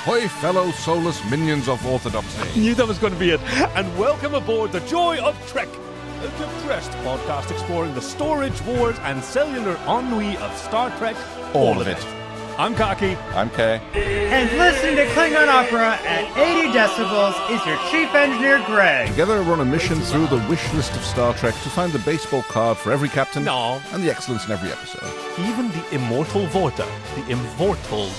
Ahoy, fellow soulless minions of orthodoxy. Knew that was going to be it. And welcome aboard the Joy of Trek, a depressed podcast exploring the storage wars and cellular ennui of Star Trek. All of it. I'm Kaki. I'm Kay. And listening to Klingon opera at 80 decibels is your chief engineer, Greg. Together we're on a mission through the wish list of Star Trek to find the baseball card for every captain and the excellence in every episode. Even the immortal Vorta, the immortal.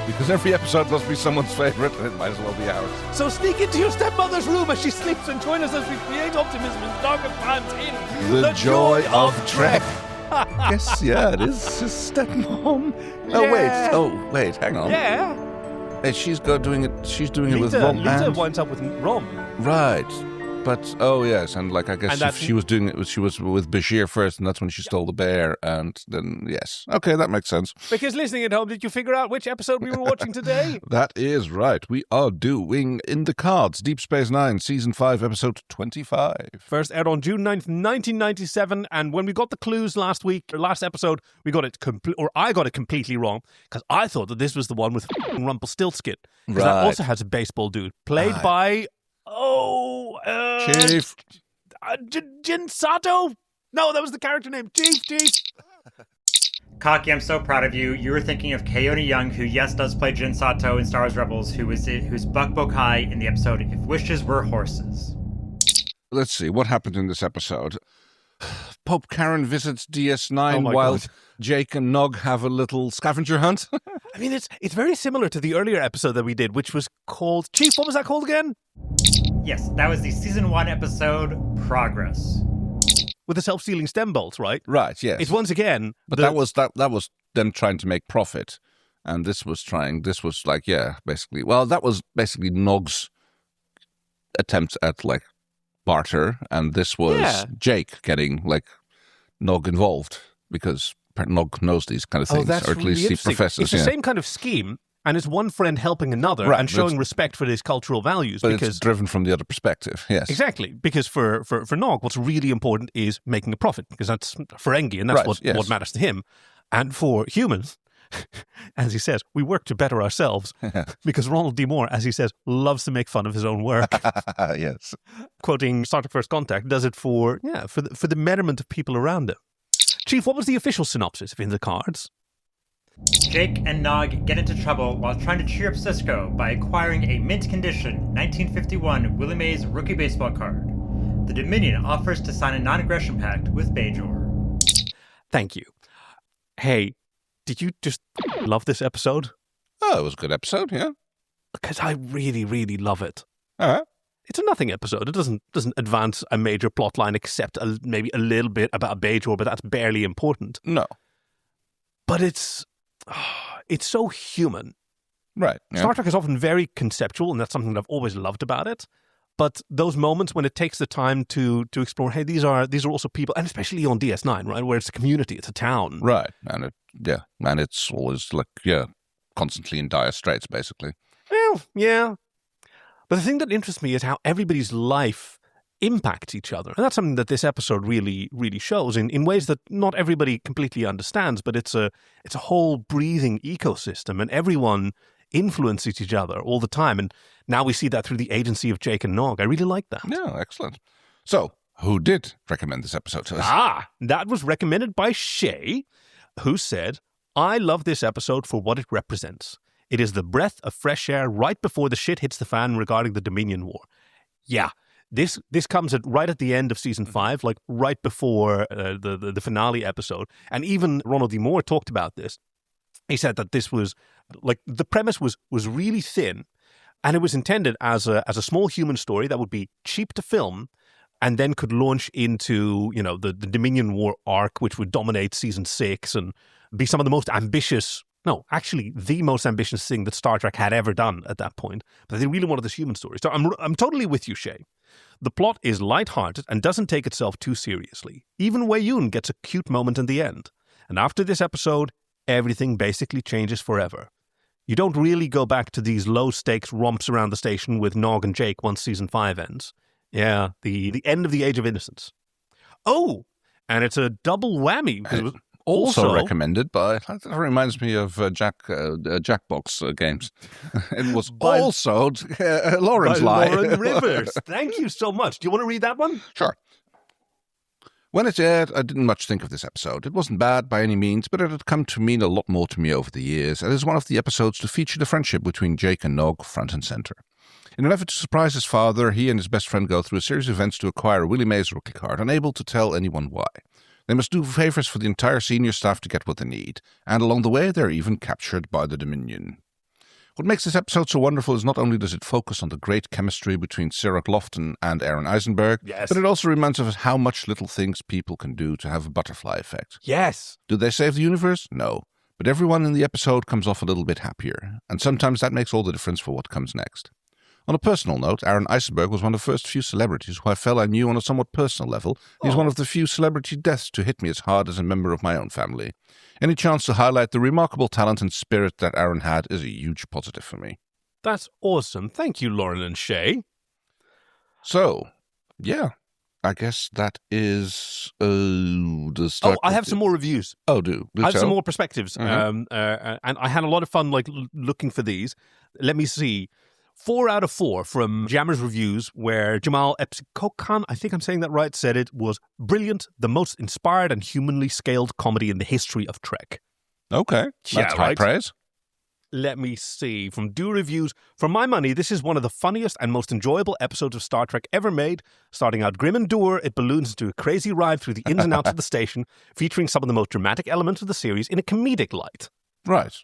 Because every episode must be someone's favourite, and it might as well be ours. So sneak into your stepmother's room as she sleeps and join us as we create optimism in darker times in The Joy of Trek. Yes, yeah, it is his stepmom. Yeah. Oh wait, hang on. Yeah. Hey, she's doing it Lita, with Rom. Lita winds up with Rom. Right. But, oh yes, and like I guess And if she was doing it, she was with Bashir first, and that's when she stole the bear, and then, yes. Okay, that makes sense. Because listening at home, did you figure out which episode we were watching today? That is right. We are doing In the Cards, Deep Space Nine, Season 5, Episode 25. First aired on June 9th, 1997, and when we got the clues last episode, we got it I got it completely wrong, because I thought that this was the one with Rumpelstiltskin. Because that also has a baseball dude, played by... Chief. Jin Sato? No, that was the character name. Chief. Kaki, I'm so proud of you. You were thinking of Keone Young, who, yes, does play Jin Sato in Star Wars Rebels, who's Buck Bokai in the episode If Wishes Were Horses. Let's see, what happened in this episode? Pope Karen visits DS9 while God. Jake and Nog have a little scavenger hunt. I mean, it's very similar to the earlier episode that we did, which was called... Chief, what was that called again? Yes, that was the Season 1 episode, Progress. With the self-stealing stem bolts, right? Right, yes. It's once again... But that was them trying to make profit. And this was basically... Well, that was basically Nog's attempt at, barter. And this was Jake getting, Nog involved. Because Nog knows these kind of things. That's or at least really he professes. It's the same kind of scheme. And it's one friend helping another and showing respect for his cultural values. But because it's driven from the other perspective, yes. Exactly. Because for Nog, what's really important is making a profit. Because that's Ferengi, and that's what matters to him. And for humans, as he says, we work to better ourselves. Because Ronald D. Moore, as he says, loves to make fun of his own work. Yes. Quoting Star Trek First Contact, does it for the betterment of people around him. Chief, what was the official synopsis of In the Cards? Jake and Nog get into trouble while trying to cheer up Cisco by acquiring a mint condition 1951 Willie Mays rookie baseball card. The Dominion offers to sign a non-aggression pact with Bajor. Thank you. Hey, did you just love this episode? Oh, it was a good episode, yeah. Because I really, really love it. All right. It's a nothing episode. It doesn't advance a major plot line except maybe a little bit about Bajor, but that's barely important. No. But it's so human. Right. Yeah. Star Trek is often very conceptual, and that's something that I've always loved about it. But those moments when it takes the time to explore, hey, these are also people, and especially on DS9, right, where it's a community, it's a town. Right. And it's always constantly in dire straits, basically. Well, yeah. But the thing that interests me is how everybody's life impacts each other. And that's something that this episode really, really shows in ways that not everybody completely understands, but it's a whole breathing ecosystem, and everyone influences each other all the time. And now we see that through the agency of Jake and Nog. I really like that. Yeah, excellent. So, who did recommend this episode to us? That was recommended by Shay, who said, I love this episode for what it represents. It is the breath of fresh air right before the shit hits the fan regarding the Dominion War. Yeah, this comes right at the end of Season 5, right before the finale episode. And even Ronald D. Moore talked about this. He said that this was, the premise was really thin, and it was intended as a small human story that would be cheap to film, and then could launch into, the Dominion War arc, which would dominate Season 6 and be some of the most ambitious... No, actually, the most ambitious thing that Star Trek had ever done at that point. But they really wanted this human story. So I'm totally with you, Shay. The plot is lighthearted and doesn't take itself too seriously. Even Weyoun gets a cute moment in the end. And after this episode, everything basically changes forever. You don't really go back to these low-stakes romps around the station with Nog and Jake once Season 5 ends. Yeah, the end of the Age of Innocence. Oh, and it's a double whammy. Also recommended by, that reminds me of Jackbox games. It was also Lauren's Lie. Lauren Rivers. Thank you so much. Do you want to read that one? Sure. When it aired, I didn't much think of this episode. It wasn't bad by any means, but it had come to mean a lot more to me over the years, and is one of the episodes to feature the friendship between Jake and Nog front and center. In an effort to surprise his father, he and his best friend go through a series of events to acquire a Willie Mays rookie card, unable to tell anyone why. They must do favors for the entire senior staff to get what they need, and along the way they're even captured by the Dominion. What makes this episode so wonderful is not only does it focus on the great chemistry between Sarah Lofton and Aaron Eisenberg, yes, but it also reminds us how much little things people can do to have a butterfly effect. Yes. Do they save the universe? No. But everyone in the episode comes off a little bit happier, and sometimes that makes all the difference for what comes next. On a personal note, Aaron Eisenberg was one of the first few celebrities who I felt I knew on a somewhat personal level. He's one of the few celebrity deaths to hit me as hard as a member of my own family. Any chance to highlight the remarkable talent and spirit that Aaron had is a huge positive for me. That's awesome. Thank you, Lauren and Shay. So, yeah, I guess that is the start. I have some more reviews. Oh, do I have tell. some more perspectives, and I had a lot of fun looking for these. Let me see. 4 out of 4 from Jammer's Reviews, where Jamal Epsikokan, I think I'm saying that right, said it was brilliant, the most inspired and humanly scaled comedy in the history of Trek. Okay, that's high praise. Let me see. From Do Reviews, for my money, this is one of the funniest and most enjoyable episodes of Star Trek ever made. Starting out grim and dour, it balloons into a crazy ride through the ins and outs of the station, featuring some of the most dramatic elements of the series in a comedic light. Right.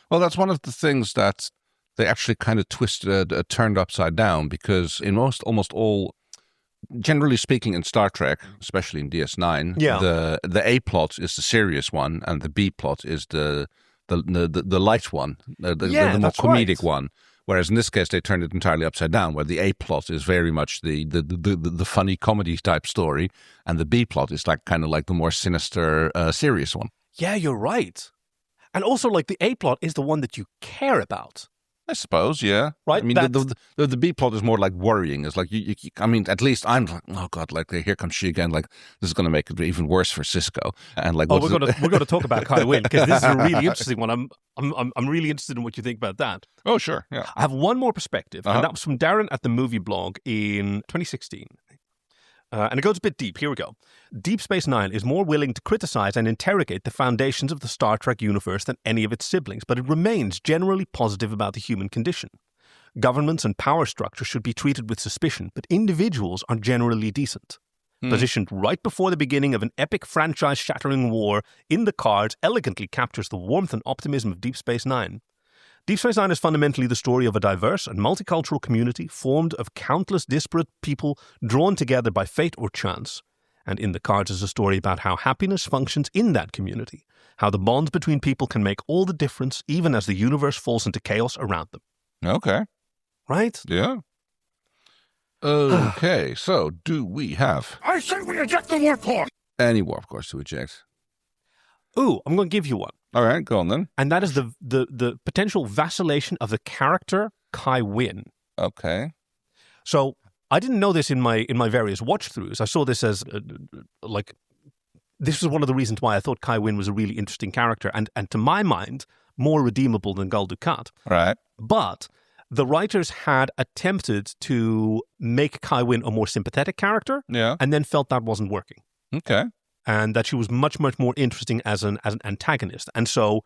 Well, that's one of the things that they actually kind of turned upside down, because in almost all, generally speaking, in Star Trek, especially in DS9, the A plot is the serious one, and the B plot is the light one, the more comedic one. Whereas in this case, they turned it entirely upside down, where the A plot is very much the funny comedy type story, and the B plot is kind of like the more sinister, serious one. Yeah, you're right. And also, the A plot is the one that you care about. I suppose, yeah. Right. I mean, the B plot is more like worrying. It's like I mean, at least I'm like, oh god, here comes she again. This is going to make it even worse for Cisco. And we're going to talk about Kai Wynn, because this is a really interesting one. I'm really interested in what you think about that. Oh sure, yeah. I have one more perspective, and that was from Darren at the Movie Blog in 2016. And it goes a bit deep. Here we go. Deep Space Nine is more willing to criticize and interrogate the foundations of the Star Trek universe than any of its siblings, but it remains generally positive about the human condition. Governments and power structure should be treated with suspicion, but individuals are generally decent. Positioned right before the beginning of an epic franchise-shattering war, in the cards elegantly captures the warmth and optimism of Deep Space Nine. Deep Space Nine is fundamentally the story of a diverse and multicultural community formed of countless disparate people drawn together by fate or chance. And in the cards is a story about how happiness functions in that community, how the bonds between people can make all the difference even as the universe falls into chaos around them. Okay. Right? Yeah. Okay, so do we have... I say we eject the warp core! Any warp cores to eject? Ooh, I'm going to give you one. All right, go on then. And that is the potential vacillation of the character Kai Wynn. Okay. So I didn't know this in my various watch-throughs. I saw this as this was one of the reasons why I thought Kai Wynn was a really interesting character, and to my mind, more redeemable than Gul Dukat. Right. But the writers had attempted to make Kai Wynn a more sympathetic character, and then felt that wasn't working. Okay. And that she was much, much more interesting as an antagonist. And so,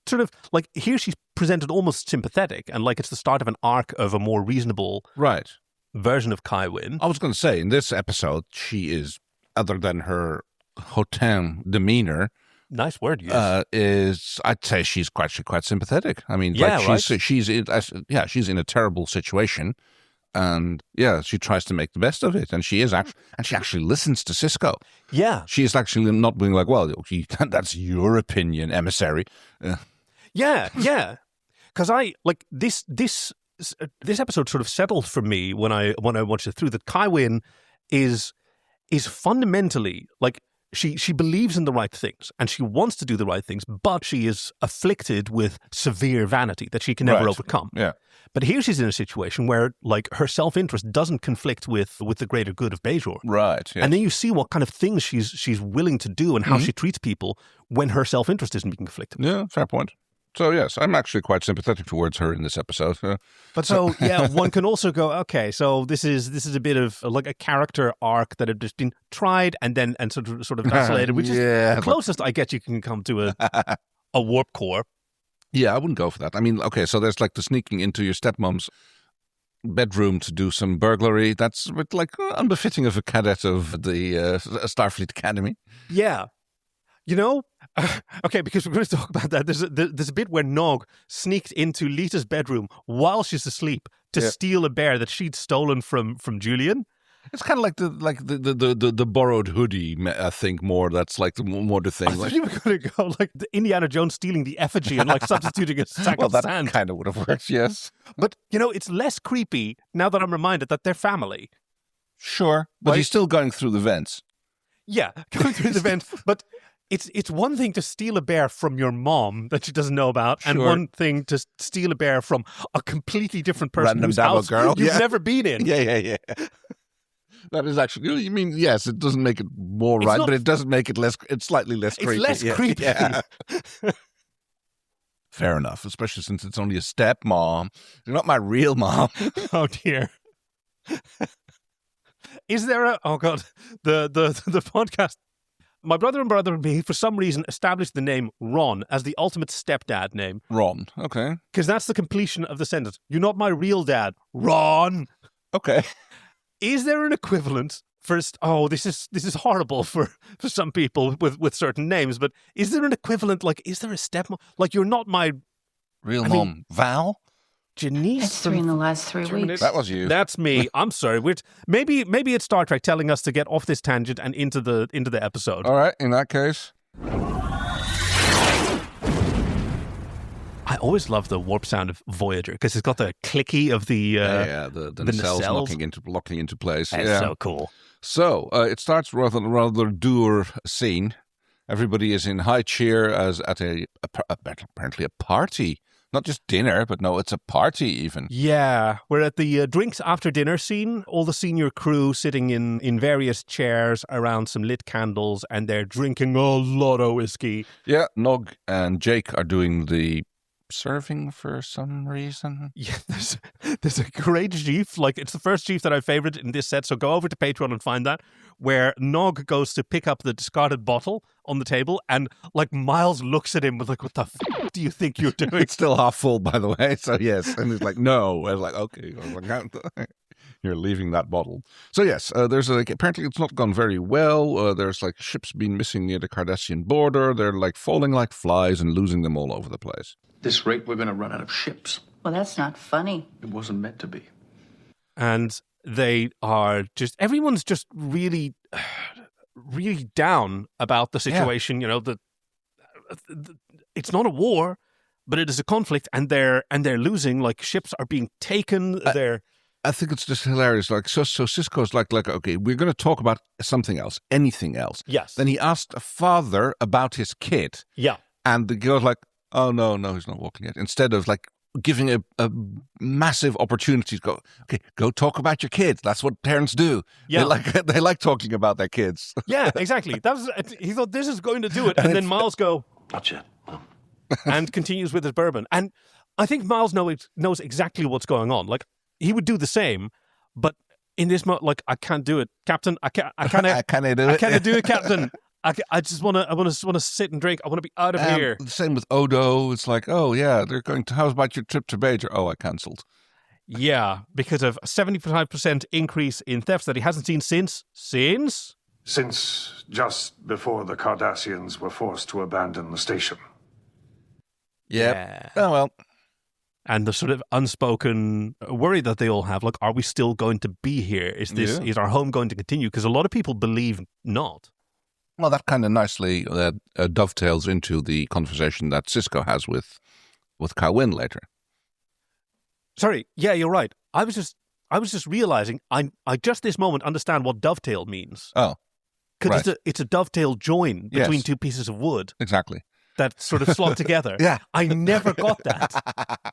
sort of, here she's presented almost sympathetic, and it's the start of an arc of a more reasonable version of Kai Wynn. I was going to say, in this episode, she is, other than her hautain demeanor... Nice word, yes. I'd say she's quite sympathetic. I mean, she's in a terrible situation. And she tries to make the best of it, and she actually listens to Cisco. Yeah, she is actually not being like, "Well, that's your opinion, emissary." Yeah, because I this episode sort of settled for me when I watched it through that Kai Wynn is fundamentally she believes in the right things and she wants to do the right things, but she is afflicted with severe vanity that she can never overcome. Yeah. But here she's in a situation where like her self-interest doesn't conflict with the greater good of Bejor. Right. Yes. And then you see what kind of things she's willing to do and how she treats people when her self-interest isn't being conflicted. Yeah, fair point. So, yes, I'm actually quite sympathetic towards her in this episode. But so, yeah, one can also go, okay, so this is a bit of like a character arc that had just been tried and sort of vacillated, which is the closest I guess you can come to a warp core. Yeah, I wouldn't go for that. I mean, okay, so there's like the sneaking into your stepmom's bedroom to do some burglary. That's a bit like unbefitting of a cadet of the Starfleet Academy. Yeah. You know, okay, because we're going to talk about that. There's a bit where Nog sneaked into Lita's bedroom while she's asleep to steal a bear that she'd stolen from Julian. It's kind of like the borrowed hoodie, I think, more. That's like more the thing. I thought you were going to go like the Indiana Jones stealing the effigy and like substituting a sack of sand. Well, that kind of would have worked, yes. But, you know, it's less creepy now that I'm reminded that they're family. Sure, but he's still going through the vents. Yeah, going through the vents, but... It's one thing to steal a bear from your mom that she doesn't know about, and one thing to steal a bear from a completely different person Random whose house girl. you've never been in. Yeah. That is actually, you mean, yes, it doesn't make it more right, but it doesn't make it less, it's slightly less creepy. It's less creepy. Yeah. Fair enough, especially since it's only a stepmom. You're not my real mom. Oh, dear. Is there the podcast... My brother and me, for some reason, established the name Ron as the ultimate stepdad name. Ron, okay. Because that's the completion of the sentence. You're not my real dad, Ron. Okay. Is there an equivalent for... Oh, this is horrible for some people with certain names, but is there an equivalent, like, is there a stepmom? Like, you're not my... Real mom. Val? Janice? It's 3 in the last 3 weeks. That was you. That's me. I'm sorry. Maybe it's Star Trek telling us to get off this tangent and into the episode. All right, in that case. I always love the warp sound of Voyager because it's got the clicky of the nacelles locking into place. That's so cool. So it starts rather dour scene. Everybody is in high cheer as at apparently a party. Not just dinner, but no, it's a party even. Yeah, we're at the drinks after dinner scene. All the senior crew sitting in various chairs around some lit candles, and they're drinking a lot of whiskey. Yeah, Nog and Jake are doing the serving for some reason. Yeah, there's a great gif. Like, it's the first gif that I favorited in this set, so go over to Patreon and find that, where Nog goes to pick up the discarded bottle on the table, and like Miles looks at him with like, what the f*** do you think you're doing? It's still half full, by the way, so yes. And he's like, no. I was like, okay. I was like, you're leaving that bottle. So yes, there's apparently it's not gone very well. There's like ships being missing near the Cardassian border. They're like falling like flies and losing them all over the place. This rate, we're going to run out of ships. Well, that's not funny. It wasn't meant to be. And they are everyone's just really, really down about the situation. Yeah. You know, it's not a war, but it is a conflict, and they're losing. Like, ships are being taken. I think it's just hilarious. Like, so Sisko's like, okay, we're going to talk about something else, anything else. Yes. Then he asked a father about his kid. Yeah. And the girl's like, oh, no, he's not walking yet. Instead of like giving a massive opportunity to go talk about your kids. That's what parents do. Yeah. They like talking about their kids. Yeah, exactly. He thought this is going to do it. And then Miles Not yet. and continues with his bourbon. And I think Miles knows exactly what's going on. Like, he would do the same, but in this moment, like, I can't do it, Captain. I can't do it, Captain. I just want to sit and drink. I want to be out of here. The same with Odo. It's like, oh yeah, they're going to. How about your trip to Bajor? Oh, I cancelled. Yeah, because of a 75% increase in thefts that he hasn't seen since just before the Cardassians were forced to abandon the station. Yep. Yeah. Oh well. And the sort of unspoken worry that they all have, like, are we still going to be here? Is our home going to continue? Because a lot of people believe not. Well, that kind of nicely dovetails into the conversation that Sisko has with Kyle later. Sorry, yeah, you're right. I was just realizing I just this moment understand what dovetail means. Oh, Because it's a dovetail join between two pieces of wood. Exactly. That sort of slot together. Yeah. I never got that.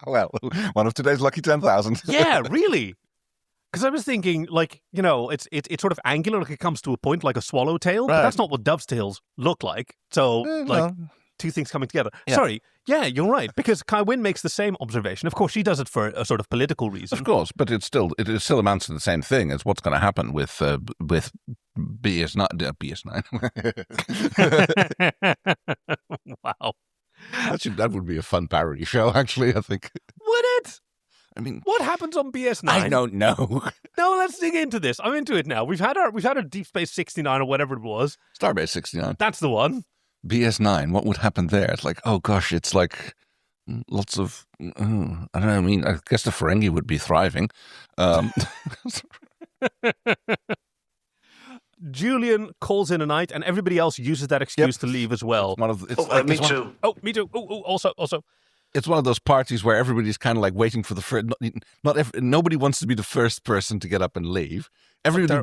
Well, one of today's lucky 10,000. Yeah, really. Because I was thinking, like, you know, it's sort of angular, like it comes to a point like a swallowtail, but that's not what dovetails look like. So, two things coming together. Yeah. Sorry. Yeah, you're right. Because Kai Wynn makes the same observation. Of course, she does it for a sort of political reason. Of course, but it still amounts to the same thing as what's going to happen with BS9. Wow. That would be a fun parody show, actually, I think. Would it? I mean, what happens on BS9? I don't know. No, let's dig into this. I'm into it now. We've had our Deep Space 69 or whatever it was. Starbase 69. That's the one. BS9. What would happen there? It's like, oh gosh, it's like lots of. I don't know. I mean, I guess the Ferengi would be thriving. Julian calls in a night, and everybody else uses that excuse to leave as well. Me too. Oh, me too. Oh, also. It's one of those parties where everybody's kind of like waiting for the first. Nobody wants to be the first person to get up and leave. Everybody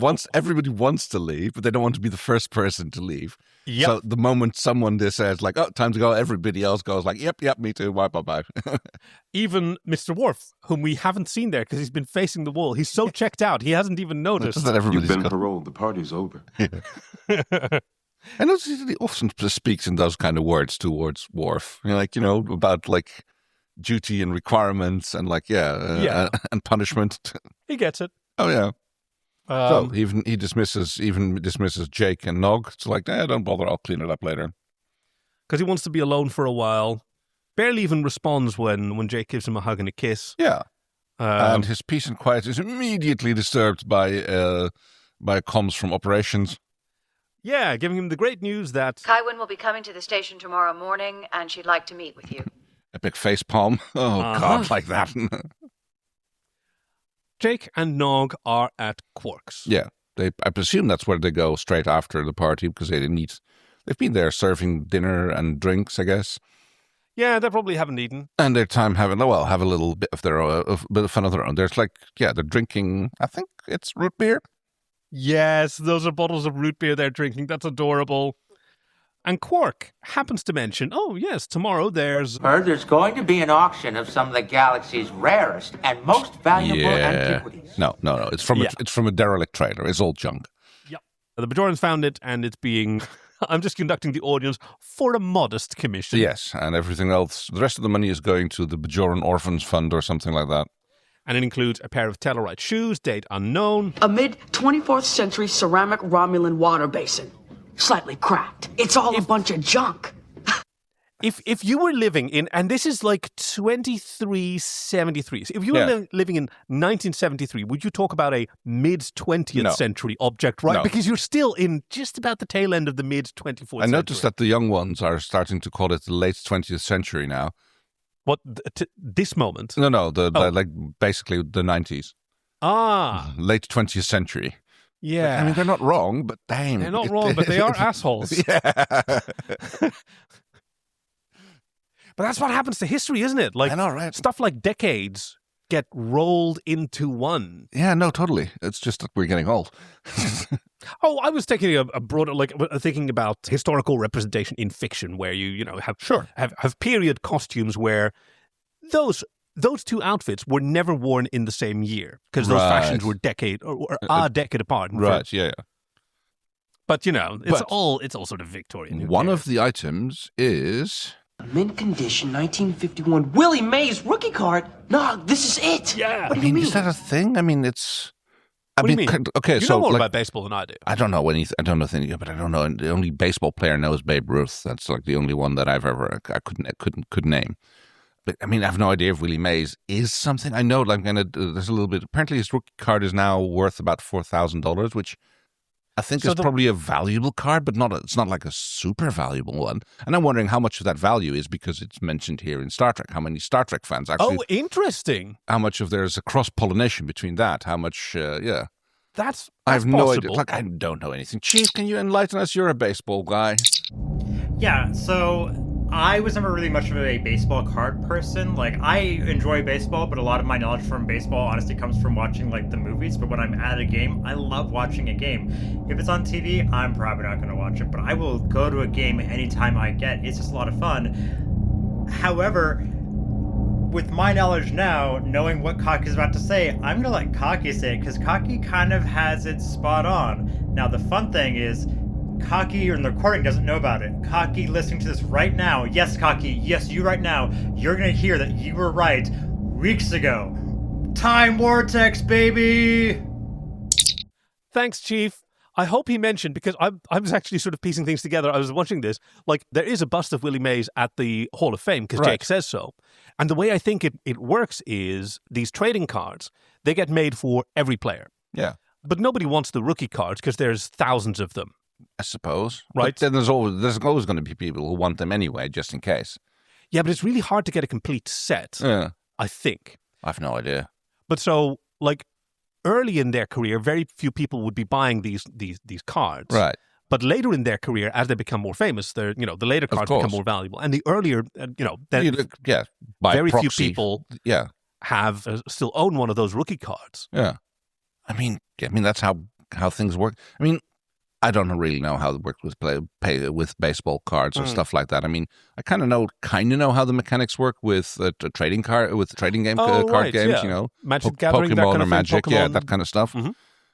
wants to leave, but they don't want to be the first person to leave. Yep. So the moment someone says like, "Oh, time to go," everybody else goes like, "Yep, me too. Bye." Even Mr. Worf, whom we haven't seen there because he's been facing the wall, he's so checked out he hasn't even noticed. You've been paroled. The party's over. Yeah. I know he often speaks in those kind of words towards Worf. About like duty and requirements and like and punishment. He gets it. Oh yeah. So he dismisses Jake and Nog. It's like, don't bother. I'll clean it up later. Because he wants to be alone for a while. Barely even responds when Jake gives him a hug and a kiss. Yeah. And his peace and quiet is immediately disturbed by comms from operations. Yeah, giving him the great news that Kai Wynn will be coming to the station tomorrow morning, and she'd like to meet with you. Epic face palm. Oh, God, like that. Jake and Nog are at Quark's. Yeah, I presume that's where they go straight after the party because they've been there serving dinner and drinks, I guess. Yeah, they probably haven't eaten. And their time have a little bit of their own, a bit of fun of their own. There's like, they're drinking, I think it's root beer. Yes, those are bottles of root beer they're drinking. That's adorable. And Quark happens to mention, oh, yes, tomorrow there's going to be an auction of some of the galaxy's rarest and most valuable antiquities. No. It's from a derelict trailer. It's all junk. Yep. The Bajorans found it, and it's being... I'm just conducting the audience for a modest commission. Yes, and everything else, the rest of the money is going to the Bajoran Orphans Fund or something like that. And it includes a pair of Tellarite shoes, date unknown. A mid-24th century ceramic Romulan water basin. Slightly cracked. It's all a bunch of junk. If you were living in, and this is like 2373, so if you were living in 1973, would you talk about a mid-20th century object, right? No. Because you're still in just about the tail end of the mid-24th century. I noticed that the young ones are starting to call it the late 20th century now. What, this moment? No, like basically the 90s. Late 20th century. Yeah. I mean, they're not wrong, but damn. They're not wrong, but they are assholes. Yeah. But that's what happens to history, isn't it? Like, I know, right? Stuff like decades get rolled into one. Yeah, no, totally. It's just that we're getting old. I was taking a broader, thinking about historical representation in fiction, where you have period costumes where those two outfits were never worn in the same year because those fashions were a decade apart. Right. Yeah. But it's all sort of Victorian. One of the items is mint condition 1951 Willie Mays rookie card. No, this is it. Yeah. What do you mean? Is that a thing? I mean, it's. What do you mean? Okay, you know more about baseball than I do. I don't know anything. I don't know anything, but I don't know. The only baseball player I know is Babe Ruth. That's like the only one that I could name. But I mean, I have no idea if Willie Mays is something. I know, there's a little bit. Apparently, his rookie card is now worth about $4,000, which I think is probably a valuable card, but it's not like a super valuable one. And I'm wondering how much of that value is because it's mentioned here in Star Trek. How many Star Trek fans actually? Oh, interesting. How much of there's a cross-pollination between that? How much? That's I have no idea. possible. I don't know anything. Chief, can you enlighten us? You're a baseball guy. Yeah, so I was never really much of a baseball card person. Like, I enjoy baseball, but a lot of my knowledge from baseball honestly comes from watching, like, the movies. But when I'm at a game, I love watching a game. If it's on TV, I'm probably not going to watch it, but I will go to a game anytime I get. It's just a lot of fun. However, with my knowledge now, knowing what Kaki's about to say, I'm going to let Kaki say it, because Kaki kind of has it spot on. Now, the fun thing is, Kaki in the recording doesn't know about it. Kaki listening to this right now. Yes, Kaki. Yes, you right now. You're going to hear that you were right weeks ago. Time vortex, baby! Thanks, Chief. I hope he mentioned, because I was actually sort of piecing things together. I was watching this. Like, there is a bust of Willie Mays at the Hall of Fame, because Jake says so. And the way I think it works is these trading cards, they get made for every player. Yeah. But nobody wants the rookie cards because there's thousands of them. I suppose. Right. But then there's always going to be people who want them anyway, just in case. Yeah, but it's really hard to get a complete set, I think. I've no idea. But so, like, early in their career, very few people would be buying these cards. Right. But later in their career, as they become more famous, the later cards become more valuable. And the earlier, by very proxy, few people have still own one of those rookie cards. Yeah. I mean, that's how things work. I mean, I don't really know how it works with baseball cards or stuff like that. I mean, I kind of know how the mechanics work with trading card game card games. Yeah. You know, Magic Gathering, Pokemon that kind or of Magic, thing, Pokemon. that kind of stuff. Mm-hmm.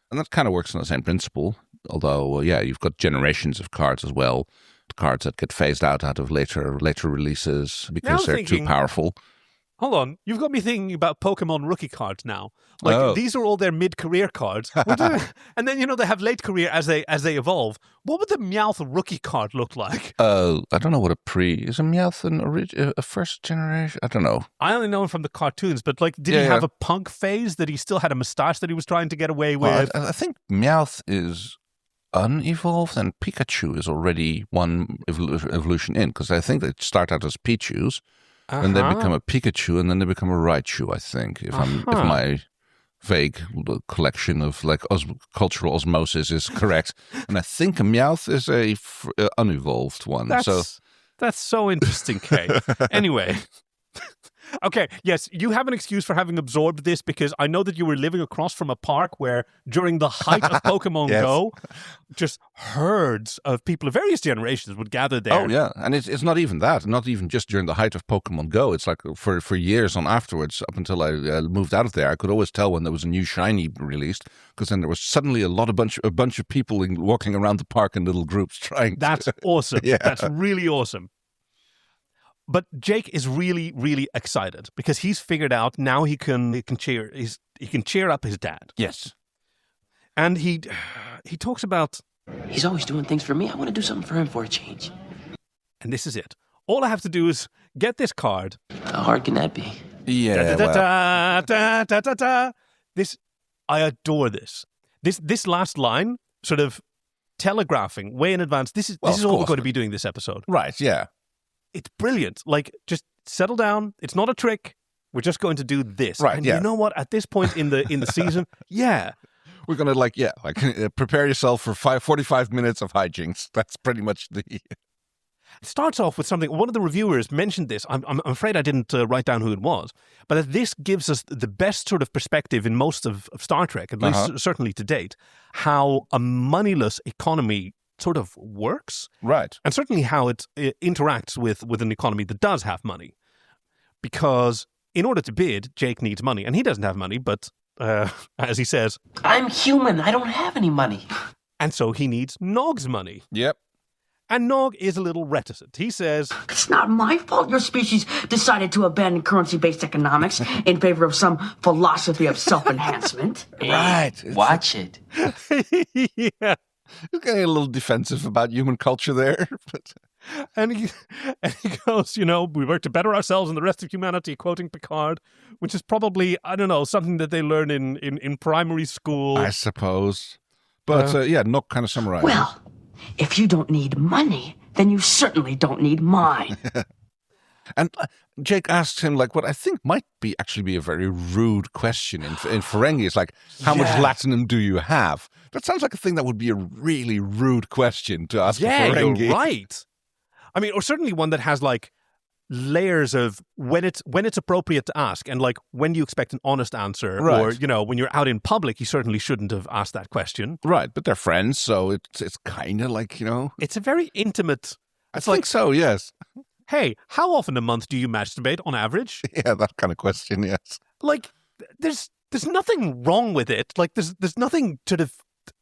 And that kind of works on the same principle. Although, you've got generations of cards as well. Cards that get phased out of later releases because they're too powerful. Hold on, you've got me thinking about Pokemon rookie cards now. Like these are all their mid-career cards, and then they have late career as they evolve. What would the Meowth rookie card look like? I don't know what is a Meowth a first generation? I don't know. I only know him from the cartoons, but did he have a punk phase that he still had a mustache that he was trying to get away with? I think Meowth is unevolved, and Pikachu is already one evolution in, because I think they start out as Pichus. And they become a Pikachu, and then they become a Raichu, I think, if my vague collection of cultural osmosis is correct. And I think a Meowth is a unevolved one. That's so interesting, Kay. Anyway. Okay, yes, you have an excuse for having absorbed this, because I know that you were living across from a park where, during the height of Pokemon Go, just herds of people of various generations would gather there. Oh, yeah, and it's not even that, not even just during the height of Pokemon Go. It's like for years on afterwards, up until I moved out of there, I could always tell when there was a new shiny released, because then there was suddenly a bunch of people walking around the park in little groups trying. That's awesome. Yeah. That's really awesome. But Jake is really, really excited because he's figured out now he can cheer up his dad. Yes, and he talks about he's always doing things for me. I want to do something for him for a change. And this is it. All I have to do is get this card. How hard can that be? Yeah. This, I adore this. This last line, sort of telegraphing way in advance. This is all we're going to be doing this episode. Right. Yeah. It's brilliant. Just settle down. It's not a trick. We're just going to do this. Right, and you know what? At this point in the season, we're going to prepare yourself for 45 minutes of hijinks. That's pretty much the... It starts off with something. One of the reviewers mentioned this. I'm afraid I didn't write down who it was. But that this gives us the best sort of perspective in most of Star Trek, at least certainly to date, how a moneyless economy sort of works. Right. And certainly how it interacts with an economy that does have money. Because in order to bid, Jake needs money. And he doesn't have money, but as he says, I'm human. I don't have any money. And so he needs Nog's money. Yep. And Nog is a little reticent. He says, it's not my fault your species decided to abandon currency-based economics in favor of some philosophy of self-enhancement. Right. Watch it. Yeah. He's getting a little defensive about human culture there. And he goes, we work to better ourselves and the rest of humanity, quoting Picard, which is probably, I don't know, something that they learn in primary school. I suppose. But, Nog kind of summarized. Well, if you don't need money, then you certainly don't need mine. And Jake asks him, what I think might be a very rude question in Ferengi. It's how much Latinum do you have? That sounds like a thing that would be a really rude question to ask a Ferengi. You're right. I mean, or certainly one that has like layers of when it's appropriate to ask, and like when you expect an honest answer, Right. or when you're out in public, you certainly shouldn't have asked that question. Right, but they're friends, so it's kind of like, It's a very intimate. I think so, yes. Hey, how often a month do you masturbate on average? Yeah, that kind of question, yes. Like, there's nothing wrong with it. Like, there's nothing sort of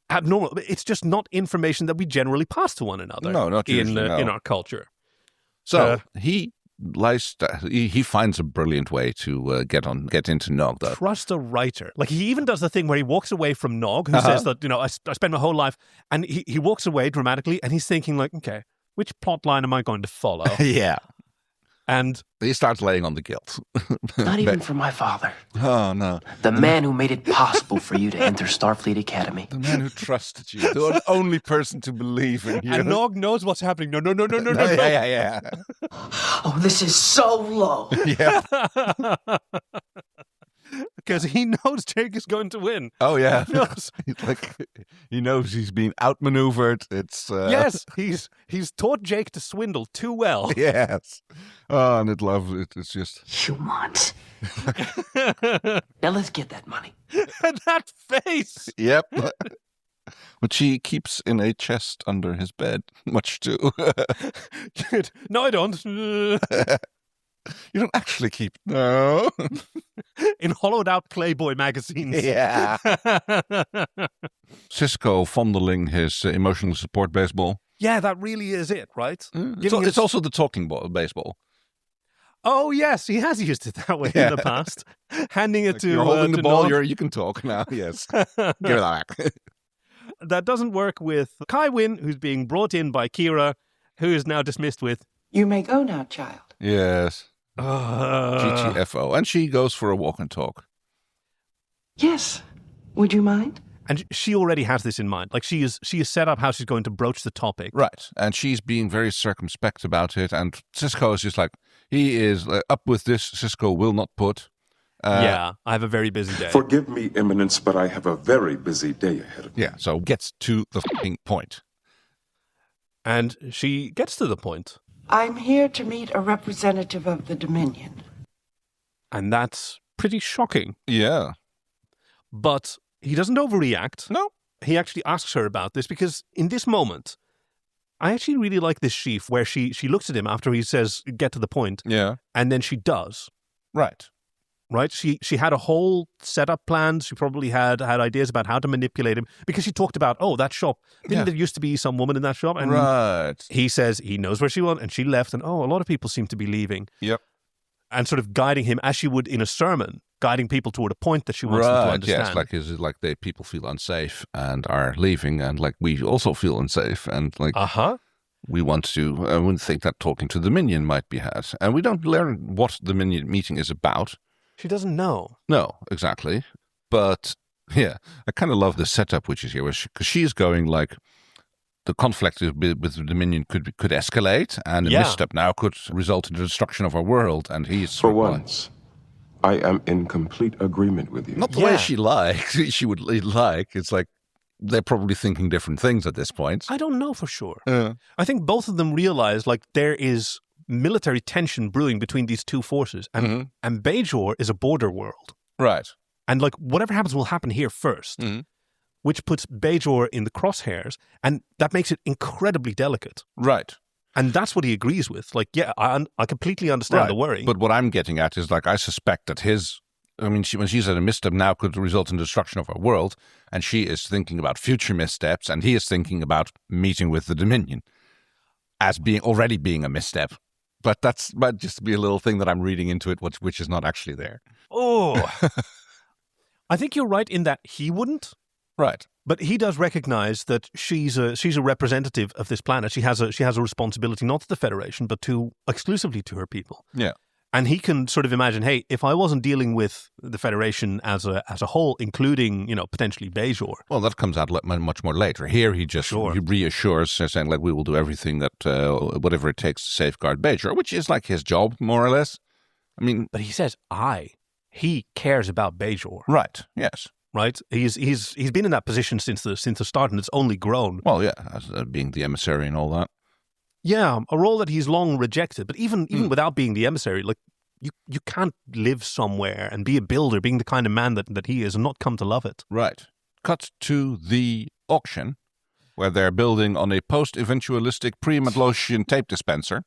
abnormal. It's just not information that we generally pass to one another. No, not usually, no. In our culture. So he finds a brilliant way to get into Nog, though. Trust a writer. Like, he even does the thing where he walks away from Nog, who says that, I spend my whole life, and he walks away dramatically, and he's thinking like, okay, which plot line am I going to follow? Yeah. And he starts laying on the guilt. Not even for my father. Oh, no. The man who made it possible for you to enter Starfleet Academy. The man who trusted you. The only person to believe in you. And Nog knows what's happening. No. Yeah. Oh, this is so low. Yeah. Because he knows Jake is going to win. Oh, yeah. He knows. He knows he's been outmaneuvered. It's Yes, he's taught Jake to swindle too well. Yes. Oh, and it's just Humans. Now let's get that money. And that face. Yep. Which he keeps in a chest under his bed. Much too. No, I don't. You don't actually keep... No. In hollowed out Playboy magazines. Yeah. Cisco fondling his emotional support baseball. Yeah, that really is it, right? It's also the talking baseball. Oh, yes, he has used it that way in the past. Handing it to You're holding the to ball, Nog. you can talk now, yes. Give it back. That doesn't work with Kai Wynn, who's being brought in by Kira, who is now dismissed with... You may go now, child. Yes. GTFO. And she goes for a walk and talk. Yes. Would you mind? And she already has this in mind. Like, she is set up how she's going to broach the topic. Right. And she's being very circumspect about it. And Cisco is just like, he is up with this. Cisco will not put. Yeah, I have a very busy day. Forgive me, Eminence, but I have a very busy day ahead of me. Yeah, so gets to the f***ing point. And she gets to the point. I'm here to meet a representative of the Dominion. And that's pretty shocking. Yeah. But he doesn't overreact. No. He actually asks her about this because in this moment, I actually really like this sheaf where she looks at him after he says, get to the point. Yeah. And then she does. Right. Right? She had a whole setup planned. She probably had ideas about how to manipulate him because she talked about, that shop. Didn't there used to be some woman in that shop? And right. He says he knows where she went and she left. And, a lot of people seem to be leaving. Yep. And sort of guiding him as she would in a sermon, guiding people toward a point that she wants them to understand. Yes, people feel unsafe and are leaving, and like we also feel unsafe, and like we want to. We think that talking to the Dominion might be had, and we don't learn what the Dominion meeting is about. She doesn't know. No, exactly. But yeah, I kind of love the setup which is here, because she's going like. The conflict with the Dominion could escalate, and a misstep now could result in the destruction of our world. And he's for once, I am in complete agreement with you. Not the way she likes. She would like. It's like they're probably thinking different things at this point. I don't know for sure. I think both of them realize like there is military tension brewing between these two forces, and Bajor is a border world, right? And like whatever happens will happen here first. Which puts Bajor in the crosshairs, and that makes it incredibly delicate. Right. And that's what he agrees with. Like, yeah, I completely understand the worry. But what I'm getting at is, like, I suspect that when she said a misstep now could result in the destruction of our world, and she is thinking about future missteps, and he is thinking about meeting with the Dominion as already being a misstep. But that might just be a little thing that I'm reading into it, which is not actually there. Oh. I think you're right in that he wouldn't. Right. But he does recognize that she's a representative of this planet. She has a responsibility not to the Federation, but exclusively to her people. Yeah. And he can sort of imagine, hey, if I wasn't dealing with the Federation as a whole, including, potentially Bajor. Well, that comes out much more later. Here he just he reassures, saying like, we will do everything that whatever it takes to safeguard Bajor, which is like his job, more or less. I mean, but he says he cares about Bajor. Right. Yes. Right, he's been in that position since the start, and it's only grown. Well, yeah, as being the emissary and all that. Yeah, a role that he's long rejected. But even without being the emissary, like you can't live somewhere and be a builder, being the kind of man that he is, and not come to love it. Right. Cut to the auction, where they're building on a post-eventualistic pre-Midlothian tape dispenser.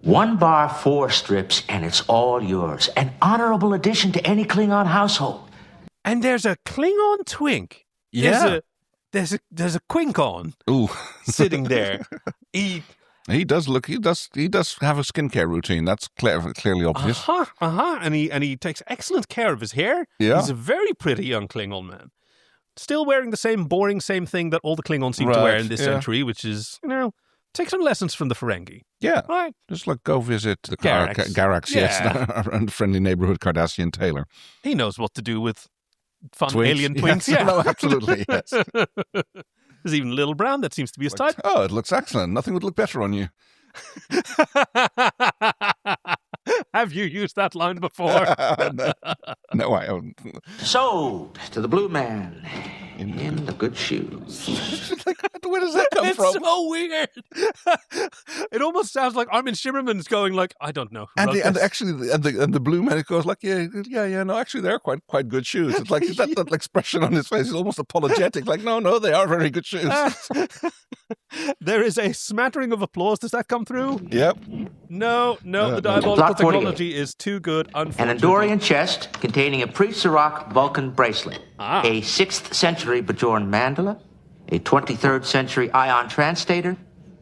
One bar, 4 strips, and it's all yours. An honorable addition to any Klingon household. And there's a Klingon twink. Yeah. There's a Quinkon sitting there. He does have a skincare routine. That's clearly obvious. And he takes excellent care of his hair. Yeah. He's a very pretty young Klingon man. Still wearing the same boring thing that all the Klingons seem to wear in this century, which is, take some lessons from the Ferengi. Yeah. Right. Just go visit the Garrix. yes, and friendly neighborhood Cardassian tailor. He knows what to do with fun Twinks. alien twinks. Yes. Yeah. No, absolutely, yes. There's even Little Brown. That seems to be his type. Oh, it looks excellent. Nothing would look better on you. Have you used that line before? No, I haven't. Sold to the blue man in the good shoes. Where does that come from? It's so weird. It almost sounds like Armin Shimmerman's going like, I don't know. And the blue man goes like, no, actually they're quite good shoes. It's like that expression on his face is almost apologetic. Like, no, they are very good shoes. There is a smattering of applause. Does that come through? Yep. No, the diabolical Block 48. technology is too good, An unfortunately. Andorian chest containing a pre-Sirach Vulcan bracelet, a 6th century Bajoran mandala, a 23rd century ion translator,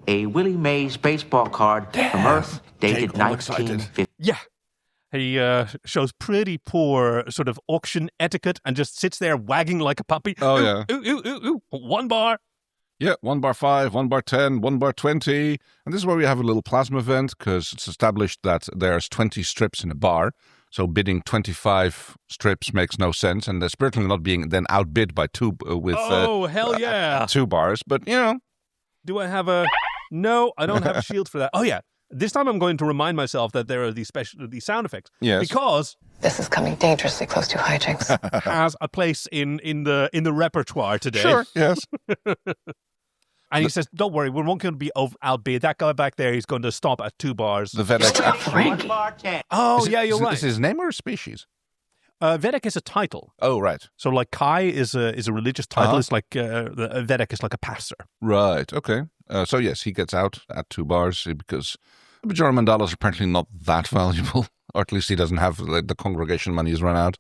a Willie Mays baseball card from Earth dated Jake, all excited. 1950. Yeah. He shows pretty poor sort of auction etiquette and just sits there wagging like a puppy. Oh, yeah. Ooh. 1 bar. Yeah, 1 bar 5, 1 bar 10, 1 bar 20. And this is where we have a little plasma event because it's established that there's 20 strips in a bar. So bidding 25 strips makes no sense. And they're certainly not being then outbid by 2 hell yeah. 2 bars. But, Do I have a... No, I don't have a shield for that. Oh, yeah. This time I'm going to remind myself that there are these sound effects. Yes. Because... This is coming dangerously close to hijinks. has a place in the repertoire today. Sure, yes. And he says, don't worry, we're not going to be outbid. That guy back there, he's going to stop at 2 bars. The Vedek. 1 bar 10. Oh, yeah, you're right. Is his name or a species? Vedek is a title. Oh, right. So, like, Kai is a religious title. It's like Vedek is like a pastor. Right, okay. So, yes, he gets out at 2 bars because the Bajoran mandalas are apparently not that valuable. Or at least he doesn't have the congregation money is run out.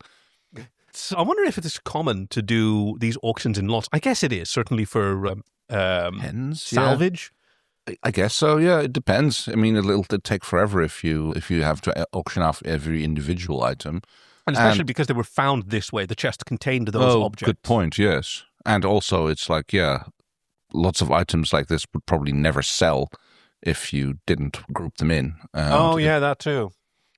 So I wonder if it is common to do these auctions in lots. I guess it is, certainly for Hens, salvage. Yeah. I guess so, yeah. It depends. I mean, it'll take forever if you have to auction off every individual item. And especially because they were found this way. The chest contained those objects. Good point, yes. And also, it's like, lots of items like this would probably never sell if you didn't group them in. That too.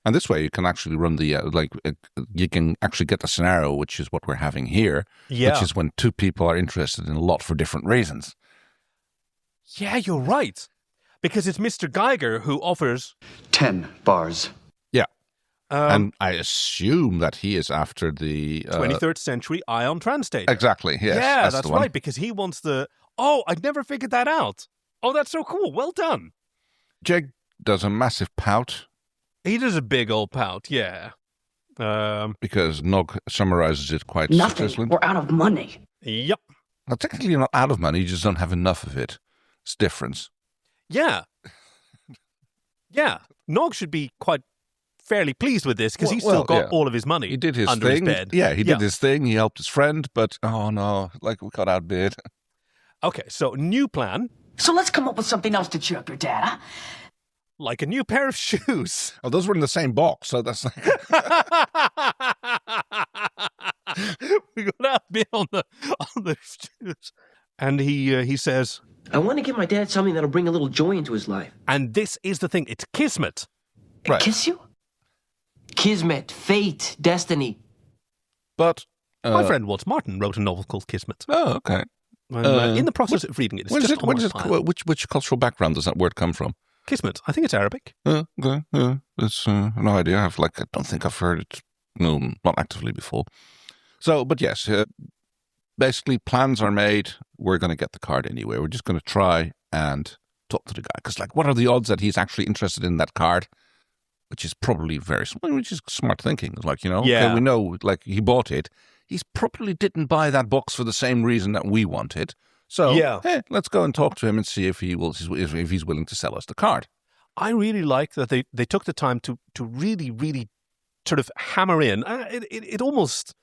And this way, you can actually run you can actually get the scenario, which is what we're having here, which is when 2 people are interested in a lot for different reasons. Yeah, you're right. Because it's Mr. Geiger who offers 10 bars. Yeah. And I assume that he is after the 23rd century ion translator. Exactly, yes. Yeah, that's right, because he wants the... Oh, I'd never figured that out. Oh, that's so cool. Well done. Jake does a massive pout. He does a big old pout, yeah. Because Nog summarizes it quite Nothing. succinctly. We're out of money. Yep. Well, technically you're not out of money, you just don't have enough of it. It's difference. Yeah. Yeah. Nog should be quite fairly pleased with this because he's still got all of his money. He did his under thing. his bed. Yeah, he did his thing. He helped his friend, but oh no, like we got outbid. Okay, so new plan. So let's come up with something else to cheer up your dad, huh? Like a new pair of shoes. Oh, those were in the same box, so that's like... We got outbid on the shoes. And he says... I want to give my dad something that'll bring a little joy into his life. And this is the thing. It's kismet. Right. Kiss you? Kismet, fate, destiny. But... my friend Watts Martin wrote a novel called Kismet. Oh, okay. I'm in the process of reading it. Which cultural background does that word come from? Kismet. I think it's Arabic. Okay. It's no idea. I don't think I've heard it. No, not actively before. So, but yes, basically plans are made. We're going to get the card anyway. We're just going to try and talk to the guy. Because, like, what are the odds that he's actually interested in that card? Which is probably which is smart thinking. It's like, okay, we know, like, he bought it. He probably didn't buy that box for the same reason that we want it. So, hey, let's go and talk to him and see if if he's willing to sell us the card. I really like that they took the time to really, really sort of hammer in. It almost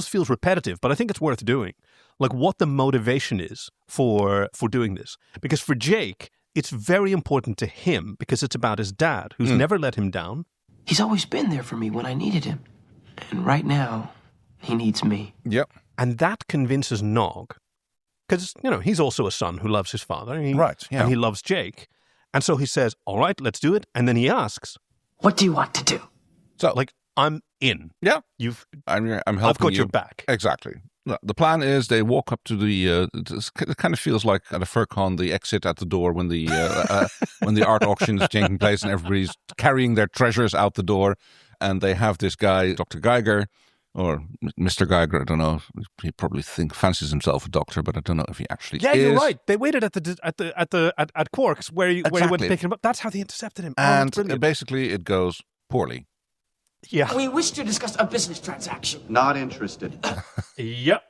feels repetitive, but I think it's worth doing. Like, what the motivation is for doing this. Because for Jake, it's very important to him because it's about his dad, who's never let him down. He's always been there for me when I needed him. And right now, he needs me. Yep. And that convinces Nog. Because, he's also a son who loves his father. And he loves Jake. And so he says, all right, let's do it. And then he asks, what do you want to do? So, like, I'm in. Yeah. I'm helping I've got you. your Back. Exactly. The plan is they walk up to the. It kind of feels like at a FurCon, the exit at the door when the art auction is taking place and everybody's carrying their treasures out the door, and they have this guy, Dr. Geiger, or Mr. Geiger. I don't know. He probably fancies himself a doctor, but I don't know if he actually is. Yeah, you're right. They waited at Quark's where he went to pick him up. That's how they intercepted him. And basically, it goes poorly. Yeah. We wish to discuss a business transaction. Not interested. Yep.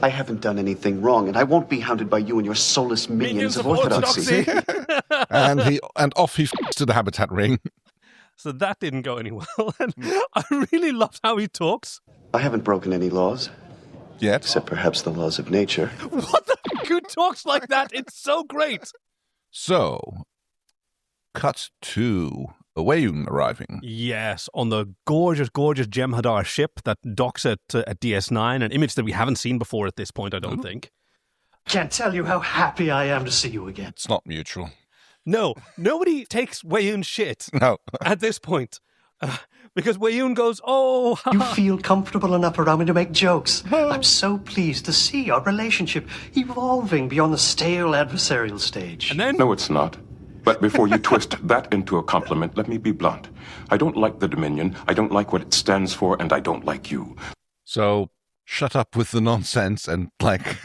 I haven't done anything wrong, and I won't be hounded by you and your soulless minions of orthodoxy. and off he to the habitat ring. So that didn't go any well. And I really loved how he talks. I haven't broken any laws. Yet. Except perhaps the laws of nature. What the f*** who talks like that? It's so great. So, cut to Weyoun arriving. Yes, on the gorgeous, gorgeous Jem'Hadar ship that docks at DS9, an image that we haven't seen before at this point, I don't think. Can't tell you how happy I am to see you again. It's not mutual. No, nobody takes Weyoun shit at this point. Because Weyoun goes, oh... You feel comfortable enough around me to make jokes. I'm so pleased to see our relationship evolving beyond the stale adversarial stage. And then... No, it's not. But before you twist that into a compliment, let me be blunt. I don't like the Dominion, I don't like what it stands for, and I don't like you. So, shut up with the nonsense and, like...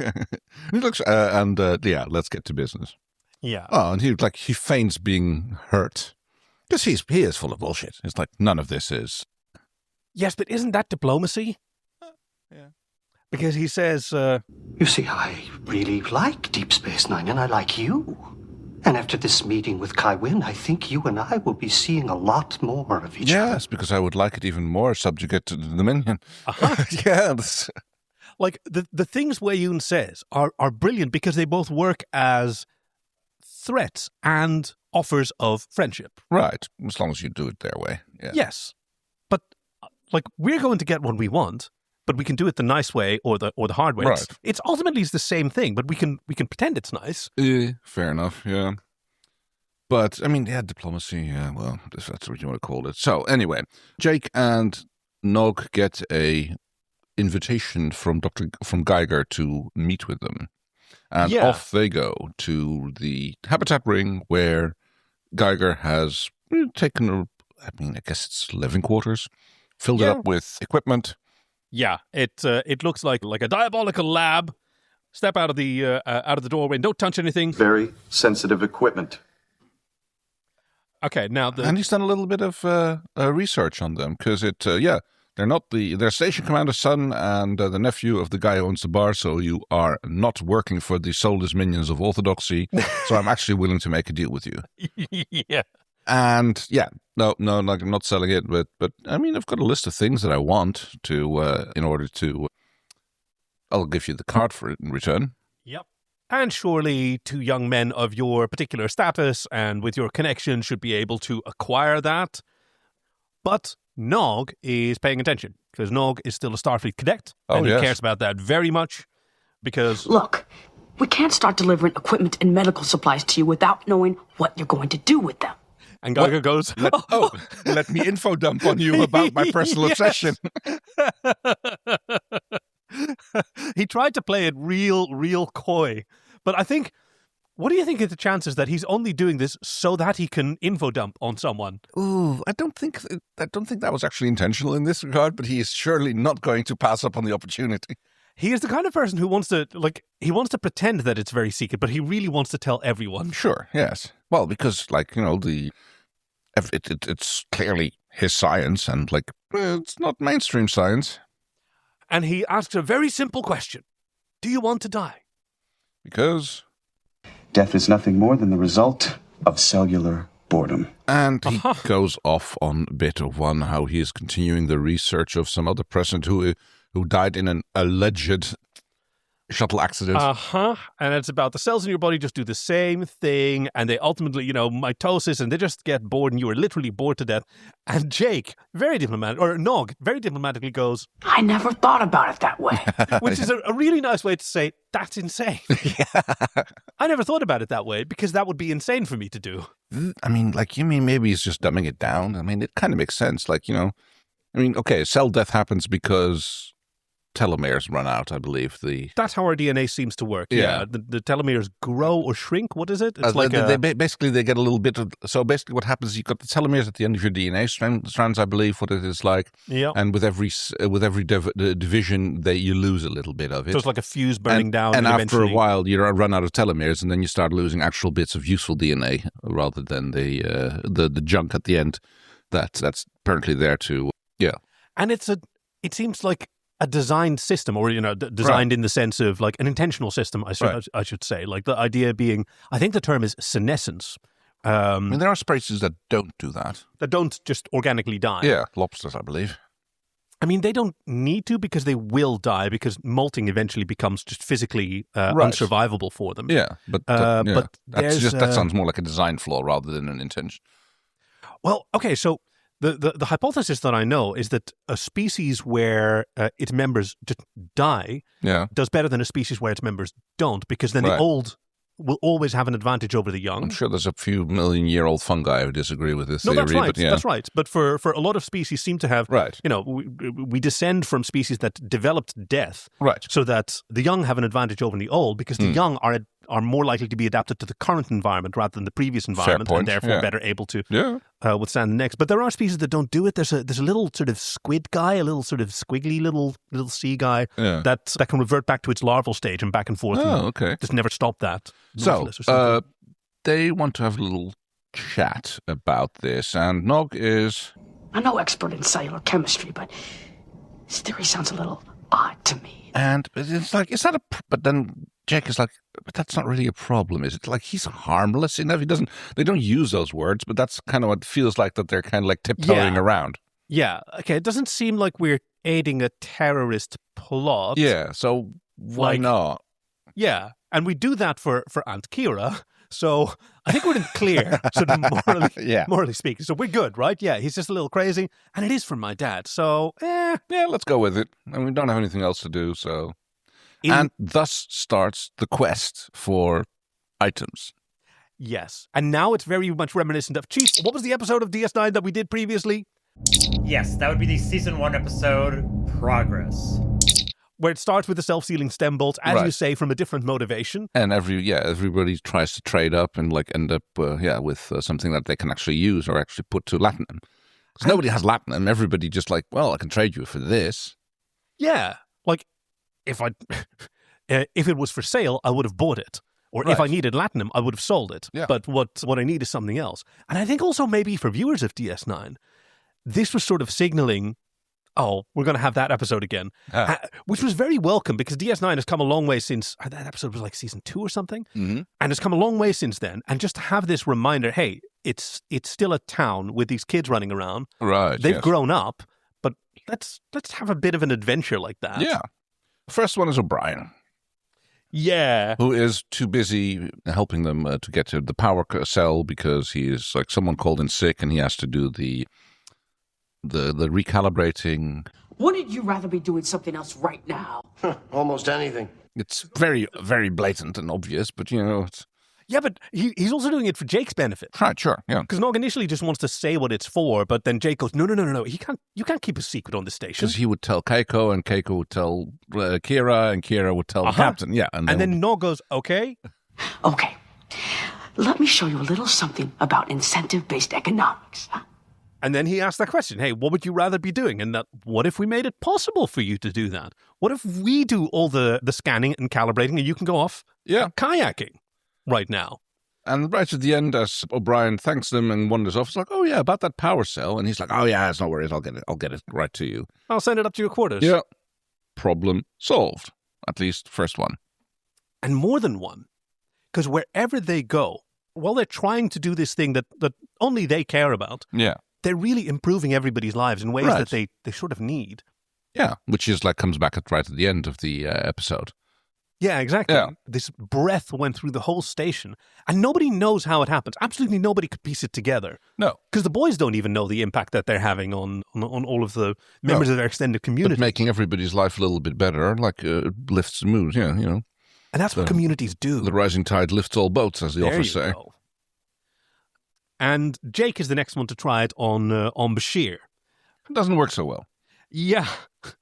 let's get to business. Yeah. Oh, and he feigns being hurt. Because he is full of bullshit. It's like, none of this is... Yes, but isn't that diplomacy? Yeah. Because he says... You see, I really like Deep Space Nine, and I like you. And after this meeting with Kai Wynn, I think you and I will be seeing a lot more of each other. Yes, because I would like it even more subjugate to the Dominion. Uh-huh. Yes. Like, the things Weyoun says are brilliant because they both work as threats and offers of friendship. Right, as long as you do it their way. Yeah. Yes. But, like, we're going to get what we want, but we can do it the nice way or the hard way. Right. It's ultimately the same thing, but we can pretend it's nice. Fair enough, yeah. But, I mean, diplomacy, well, if that's what you want to call it. So, anyway, Jake and Nog get a invitation from Geiger to meet with them. And off they go to the habitat ring where Geiger has taken, I guess it's living quarters, filled it up with equipment. Yeah, it looks like a diabolical lab. Step out of the doorway and don't touch anything. Very sensitive equipment. Okay, now and he's done a little bit of research on them because they're not they're station commander's son and the nephew of the guy who owns the bar. So you are not working for the soulless minions of orthodoxy. So I'm actually willing to make a deal with you. Yeah. And no, like I'm not selling it, but I mean, I've got a list of things that I want to, in order to, I'll give you the card for it in return. Yep. And surely 2 young men of your particular status and with your connection should be able to acquire that. But Nog is paying attention because Nog is still a Starfleet cadet and he cares about that very much because... Look, we can't start delivering equipment and medical supplies to you without knowing what you're going to do with them. And Geiger goes, let me info dump on you about my personal obsession. He tried to play it real coy. But I think, what do you think are the chances that he's only doing this so that he can info dump on someone? Ooh, I don't think that was actually intentional in this regard, but he is surely not going to pass up on the opportunity. He is the kind of person who wants to pretend that it's very secret, but he really wants to tell everyone. Sure, yes. Well, because, it's clearly his science, and, it's not mainstream science. And he asks a very simple question. Do you want to die? Because death is nothing more than the result of cellular boredom. And he goes off on a bit of one, how he is continuing the research of some other president who died in an alleged shuttle accident. And it's about the cells in your body just do the same thing, and they ultimately, mitosis, and they just get bored, and you are literally bored to death. And Jake, Nog, very diplomatically goes, I never thought about it that way. Which is a really nice way to say, that's insane. I never thought about it that way, because that would be insane for me to do. I mean, you mean maybe he's just dumbing it down? I mean, it kind of makes sense. Okay, cell death happens because telomeres run out, I believe. That's how our DNA seems to work. Yeah. The telomeres grow or shrink. What is it? It's they get a little bit of... So basically what happens is you've got the telomeres at the end of your DNA strands, I believe, what it is like. Yeah. And with every division, you lose a little bit of it. So it's like a fuse burning down. And after a while, you run out of telomeres, and then you start losing actual bits of useful DNA rather than the junk at the end that's apparently there to... Yeah. And it seems like a designed system, or designed in the sense of an intentional system. I should say, the idea being, I think the term is senescence. There are species that don't do that. That don't just organically die. Yeah, lobsters, I believe. I mean, they don't need to, because they will die, because molting eventually becomes just physically unsurvivable for them. Yeah, but that sounds more like a design flaw rather than an intention. Well, okay, so The hypothesis that I know is that a species where its members just die does better than a species where its members don't, because then the old will always have an advantage over the young. I'm sure there's a few million-year-old fungi who disagree with this theory. That's right. But That's right. But for a lot of species seem to have, we descend from species that developed death, so that the young have an advantage over the old, because the young are more likely to be adapted to the current environment rather than the previous environment, and therefore better able to withstand the next. But there are species that don't do it. There's a little sort of squid guy, a little sort of squiggly little sea guy that can revert back to its larval stage and back and forth. Just never stop that. So they want to have a little chat about this, and Nog is... I'm no expert in cellular chemistry, but this theory sounds a little odd to me. And it's but then Jake is like, but that's not really a problem, is it? He's harmless enough. They don't use those words, but that's kind of what it feels like, that they're kind of tiptoeing around. Yeah. Okay. It doesn't seem like we're aiding a terrorist plot. Yeah. So why not? Yeah. And we do that for Aunt Kira. So I think we're in the clear, sort of morally speaking. So we're good, right? Yeah. He's just a little crazy. And it is from my dad. So, yeah, let's go with it. And we don't have anything else to do, so... And thus starts the quest for items. Yes. And now it's very much reminiscent of... Chief, what was the episode of DS9 that we did previously? Yes, that would be the Season 1 episode, Progress. Where it starts with the self-sealing stem bolts, as you say, from a different motivation. And everybody tries to trade up and end up with something that they can actually use or actually put to latinum. Because nobody has latinum. Everybody just I can trade you for this. Yeah. If it was for sale, I would have bought it. Or if I needed latinum, I would have sold it. Yeah. But what I need is something else. And I think also maybe for viewers of DS9, this was sort of signaling, we're going to have that episode again. Which was very welcome, because DS9 has come a long way since, that episode was season 2 or something. Mm-hmm. And it's come a long way since then. And just to have this reminder, hey, it's still a town with these kids running around. Right. They've grown up, but let's have a bit of an adventure like that. Yeah. First one is O'Brien. Yeah. Who is too busy helping them to get to the power cell, because he is someone called in sick, and he has to do the recalibrating. Wouldn't you rather be doing something else right now? Almost anything. It's very, very blatant and obvious, but it's... Yeah, but he's also doing it for Jake's benefit. Right, sure, yeah. Because Nog initially just wants to say what it's for, but then Jake goes, no. You can't keep a secret on this station. Because he would tell Keiko, and Keiko would tell Kira, and Kira would tell the captain. Yeah, and then Nog goes, okay. Okay. Let me show you a little something about incentive-based economics. And then he asked that question, hey, what would you rather be doing? And what if we made it possible for you to do that? What if we do all the scanning and calibrating and you can go off kayaking right now? And right at the end, as O'Brien thanks them and wanders off, it's like, oh, yeah, about that power cell. And he's like, oh, yeah, it's no worries. I'll get it right to you. I'll send it up to your quarters. Yeah. Problem solved. At least first one. And more than one. Because wherever they go, while they're trying to do this thing that only they care about, they're really improving everybody's lives in ways that they sort of need. Yeah, which is comes back right at the end of the episode. Yeah, exactly. Yeah. This breath went through the whole station, and nobody knows how it happens. Absolutely nobody could piece it together. No. Because the boys don't even know the impact that they're having on all of the members of their extended community. But making everybody's life a little bit better, lifts the mood, And that's what communities do. The rising tide lifts all boats, as the authors say. Go. And Jake is the next one to try it on Bashir. It doesn't work so well. Yeah.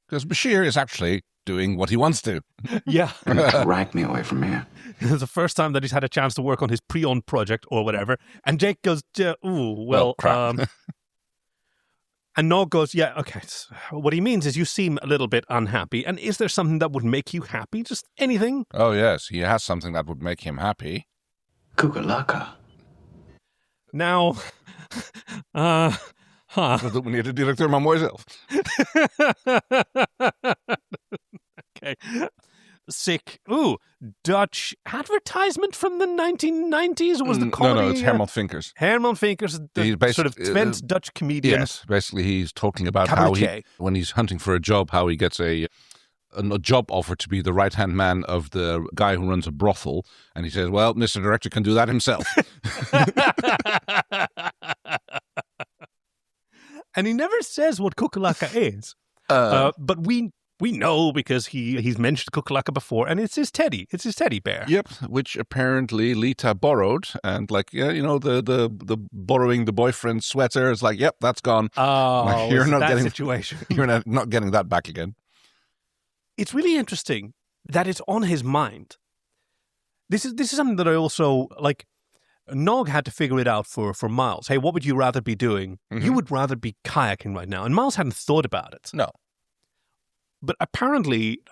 Because Bashir is actually doing what he wants to. Yeah. Drag me away from here. It's the first time that he's had a chance to work on his pre-owned project or whatever. And Jake goes, crap. And Nog goes, yeah, okay. What he means is you seem a little bit unhappy. And is there something that would make you happy? Just anything? Oh, yes. He has something that would make him happy. Kukulaka. Now, Dat doet meneer de directeur maar mooi zelf. Okay. Sick. Ooh, Dutch advertisement from the 1990s? Or was the comedy? No, it's Herman Vinkers. Herman Vinkers, the sort of Twents Dutch comedian. Yes, basically he's talking about how when he's hunting for a job, how he gets a job offer to be the right-hand man of the guy who runs a brothel. And he says, well, Mr. Director can do that himself. And he never says what Kukulaka is. But we know because he's mentioned Kukulaka before, and it's his teddy. It's his teddy bear. Yep, which apparently Lita borrowed. And the borrowing the boyfriend's sweater is like, yep, that's gone. Oh, you're not that getting situation. You're not getting that back again. It's really interesting that it's on his mind. This is something that I also like. Nog had to figure it out for Miles. Hey, what would you rather be doing? Mm-hmm. You would rather be kayaking right now. And Miles hadn't thought about it. No. But apparently,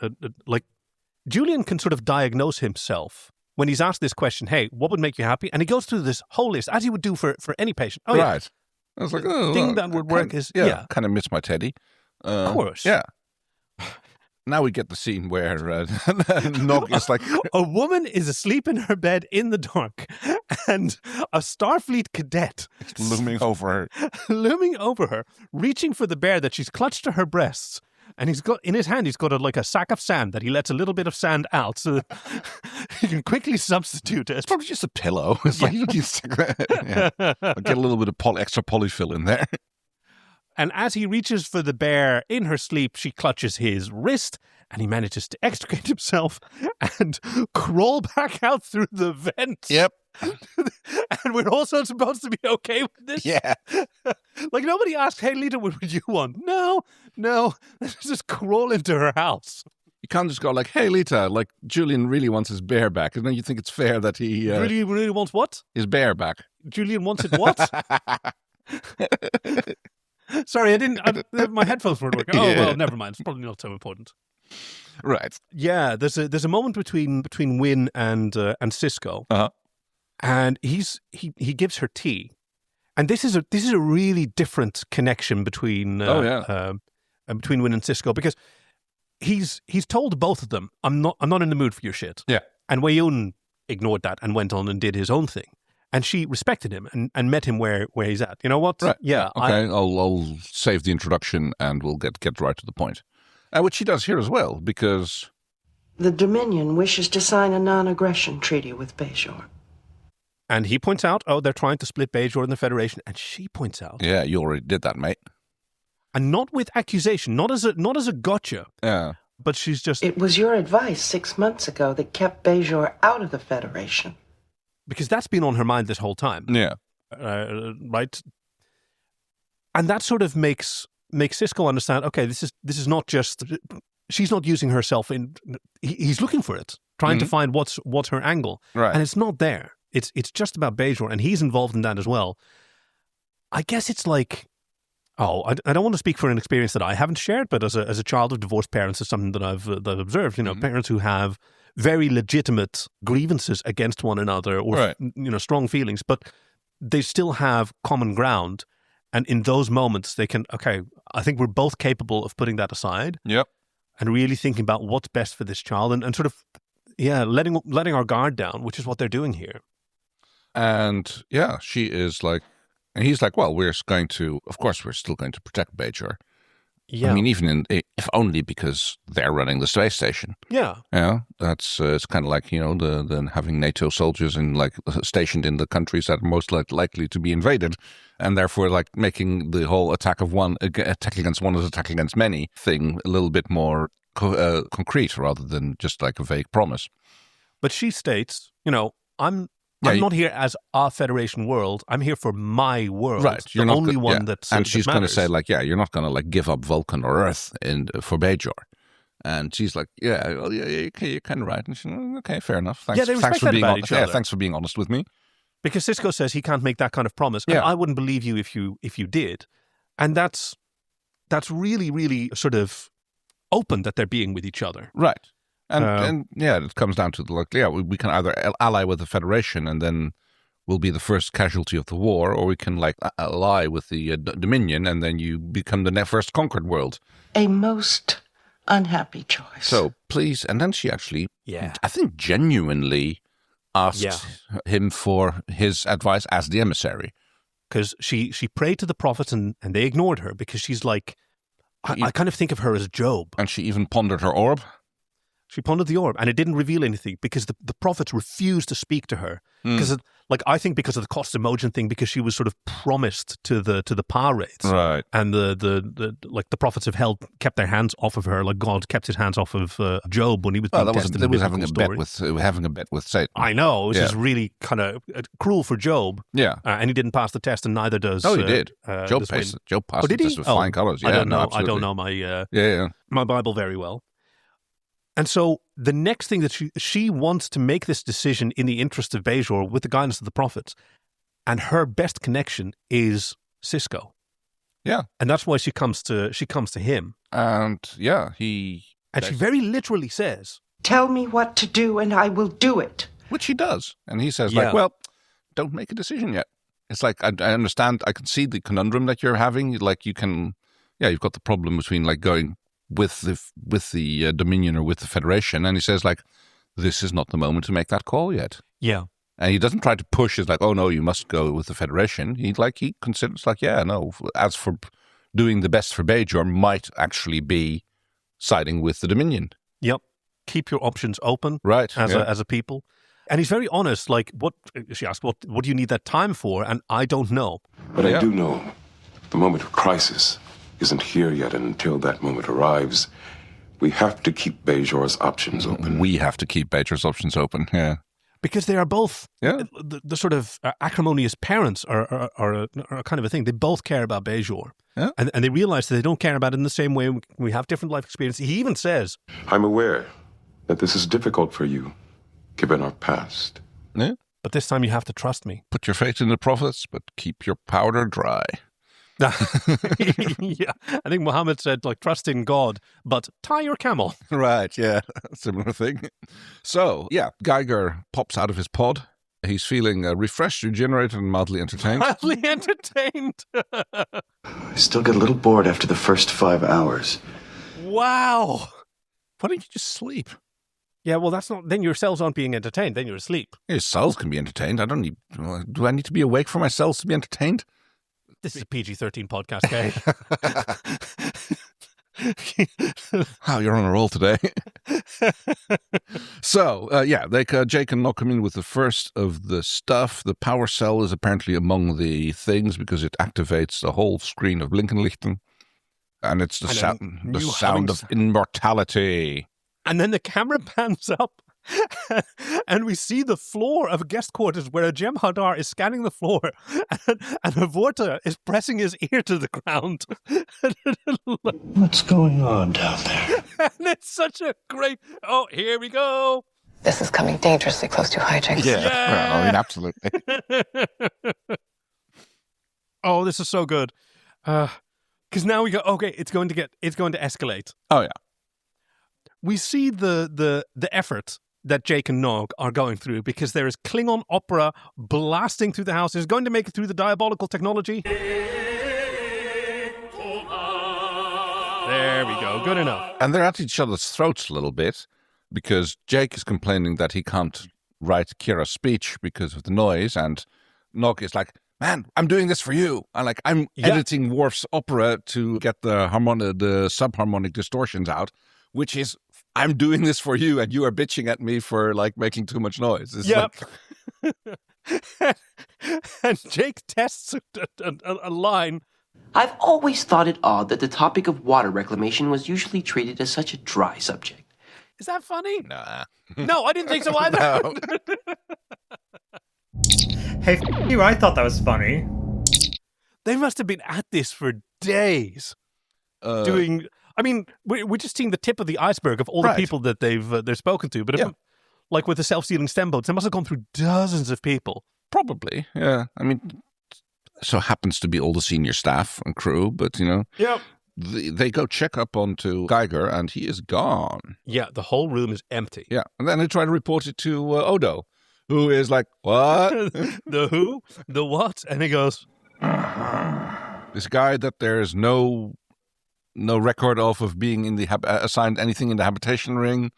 Julian can sort of diagnose himself when he's asked this question, hey, what would make you happy? And he goes through this whole list, as he would do for any patient. Oh, right. Yeah. I was like, the thing that would work is, kind of miss my teddy. Of course. Yeah. Now we get the scene where Nog is like... A woman is asleep in her bed in the dark, and a Starfleet cadet... looming over her, reaching for the bear that she's clutched to her breasts. And in his hand, he's got a sack of sand that he lets a little bit of sand out so that he can quickly substitute it. It's probably just a pillow. It's like, I'll get a little bit of extra polyfill in there. And as he reaches for the bear in her sleep, she clutches his wrist, and he manages to extricate himself and crawl back out through the vent. Yep. And we're also supposed to be okay with this? Yeah. Like, nobody asked, hey, Lita, what would you want? No. Let's just crawl into her house. You can't just go like, hey, Lita, like, Julian really wants his bear back. And then you think it's fair that he... Really wants what? His bear back. Julian wants it what? Sorry, my headphones weren't working. Oh, well, never mind. It's probably not so important. Right. Yeah, there's a moment between Wynn and Sisko. Uh-huh. And he gives her tea. And this is a really different connection between between Wynn and Sisko, because he's told both of them, I'm not in the mood for your shit. Yeah. And Weyoun ignored that and went on and did his own thing. And she respected him and met him where he's at. You know what? Right. Yeah. Okay, I'll save the introduction and we'll get right to the point. Which she does here as well, because... The Dominion wishes to sign a non-aggression treaty with Bajor. And he points out, they're trying to split Bajor and the Federation. And she points out... Yeah, you already did that, mate. And not with accusation, not as a gotcha. Yeah. But she's just... It was your advice 6 months ago that kept Bajor out of the Federation. Because that's been on her mind this whole time. Yeah. Right? And that sort of makes Sisko understand, okay, this is not just... She's not using herself in... He's looking for it, trying to find what's her angle. Right. And it's not there. It's just about Bajor, and he's involved in that as well. I guess it's like Oh, I don't want to speak for an experience that I haven't shared, but as a child of divorced parents, it's something that I've observed. Parents who have very legitimate grievances against one another or strong feelings, but they still have common ground. And in those moments, they can, I think we're both capable of putting that aside. Yep. And really thinking about what's best for this child and sort of, letting our guard down, which is what they're doing here. And she is like, and he's like, well, we're still going to protect Bajor. Yeah. I mean, if only because they're running the space station. Yeah. Yeah. That's, it's kind of like, the having NATO soldiers stationed in the countries that are most likely to be invaded. And therefore, making the whole attack against one is attack against many thing a little bit more concrete rather than just like a vague promise. But she states, I'm not here as a Federation world. I'm here for my world. Right. You're the only one that's and she's going to say you're not going to give up Vulcan or Earth for Bajor. And she's like, you're kind of right. And she's okay, fair enough. Thanks, they respect that about each other. Thanks for being honest with me. Because Sisko says he can't make that kind of promise. And I wouldn't believe you if you did. And that's really, really sort of open that they're being with each other. Right. And it comes down to we can either ally with the Federation and then we'll be the first casualty of the war, or we can ally with the Dominion and then you become the first conquered world. A most unhappy choice. So please, and then she actually, I think genuinely asked him for his advice as the emissary. Because she prayed to the prophets and they ignored her because she's like, I kind of think of her as Job. And she even pondered her orb. She pondered the orb, and it didn't reveal anything because the prophets refused to speak to her. Because, I think because of the cost Imogen thing, because she was sort of promised to the power rates, right? And the prophets have kept their hands off of her, like God kept his hands off of Job when he was being tested. That was having a bet with Satan. I know, which is really kind of cruel for Job. Yeah, and he didn't pass the test, and neither does. Oh, he did. Job passed the test with flying colors. Yeah, I don't know. Absolutely. I don't know my my Bible very well. And so the next thing that she wants to make this decision in the interest of Bajor with the guidance of the prophets, and her best connection is Sisko. Yeah, and that's why she comes to him. And she very literally says, "Tell me what to do, and I will do it." Which he does, and he says well, don't make a decision yet. It's like I understand, I can see the conundrum that you're having. Like you can, you've got the problem between going with the Dominion or with the Federation, and he says this is not the moment to make that call yet. Yeah, and he doesn't try to push. It's oh no, you must go with the Federation. He considers no. As for doing the best for Bajor, might actually be siding with the Dominion. Yep, keep your options open, right? As a people. And he's very honest. What she asked, what do you need that time for? And I don't know. But I do know the moment of crisis isn't here yet, and until that moment arrives, we have to keep Bajor's options open. We have to keep Bajor's options open, because they are both the sort of acrimonious parents are kind of a thing. They both care about Bajor, and they realize that they don't care about it in the same way. We have different life experiences. He even says, "I'm aware that this is difficult for you, given our past. Yeah, but this time you have to trust me. Put your faith in the prophets, but keep your powder dry." I think Muhammad said trust in God, but tie your camel. Right, similar thing. So, Geiger pops out of his pod. He's feeling refreshed, regenerated, and mildly entertained. Mildly entertained? I still get a little bored after the first 5 hours. Wow. Why don't you just sleep? Yeah, well, that's not. Then your cells aren't being entertained. Then you're asleep. Your cells can be entertained. Do I need to be awake for my cells to be entertained? This is a PG-13 podcast, okay? Wow, you're on a roll today. So, Jake and Nog come in with the first of the stuff. The power cell is apparently among the things because it activates the whole screen of Blinkenlichten. And it's the sound of immortality. And then the camera pans up. And we see the floor of guest quarters where a Jem'Hadar is scanning the floor and Havorta is pressing his ear to the ground. What's going on down there? And it's such a great... Oh, here we go. This is coming dangerously close to hijinks. Yeah. Well, absolutely. Oh, this is so good. Because now we go, okay, it's going to escalate. Oh, yeah. We see the effort that Jake and Nog are going through because there is Klingon opera blasting through the house. It's going to make it through the diabolical technology. There we go. Good enough. And they're at each other's throats a little bit because Jake is complaining that he can't write Kira's speech because of the noise, and Nog is like, man, I'm doing this for you. I'm editing Worf's opera to get the subharmonic distortions out, which is, I'm doing this for you, and you are bitching at me for making too much noise. It's and Jake tests a line. I've always thought it odd that the topic of water reclamation was usually treated as such a dry subject. Is that funny? Nah. No, I didn't think so either. No. Hey, you, I thought that was funny. They must have been at this for days. Doing... I mean, we're just seeing the tip of the iceberg of all the people that they've spoken to. But like with the self-sealing stem boats, they must have gone through dozens of people. Probably, yeah. I mean, so happens to be all the senior staff and crew, but, they go check up onto Geiger, and he is gone. Yeah, the whole room is empty. Yeah, and then they try to report it to Odo, who is like, what? The who? The what? And he goes... This guy that there's no record of being in the assigned anything in the habitation ring.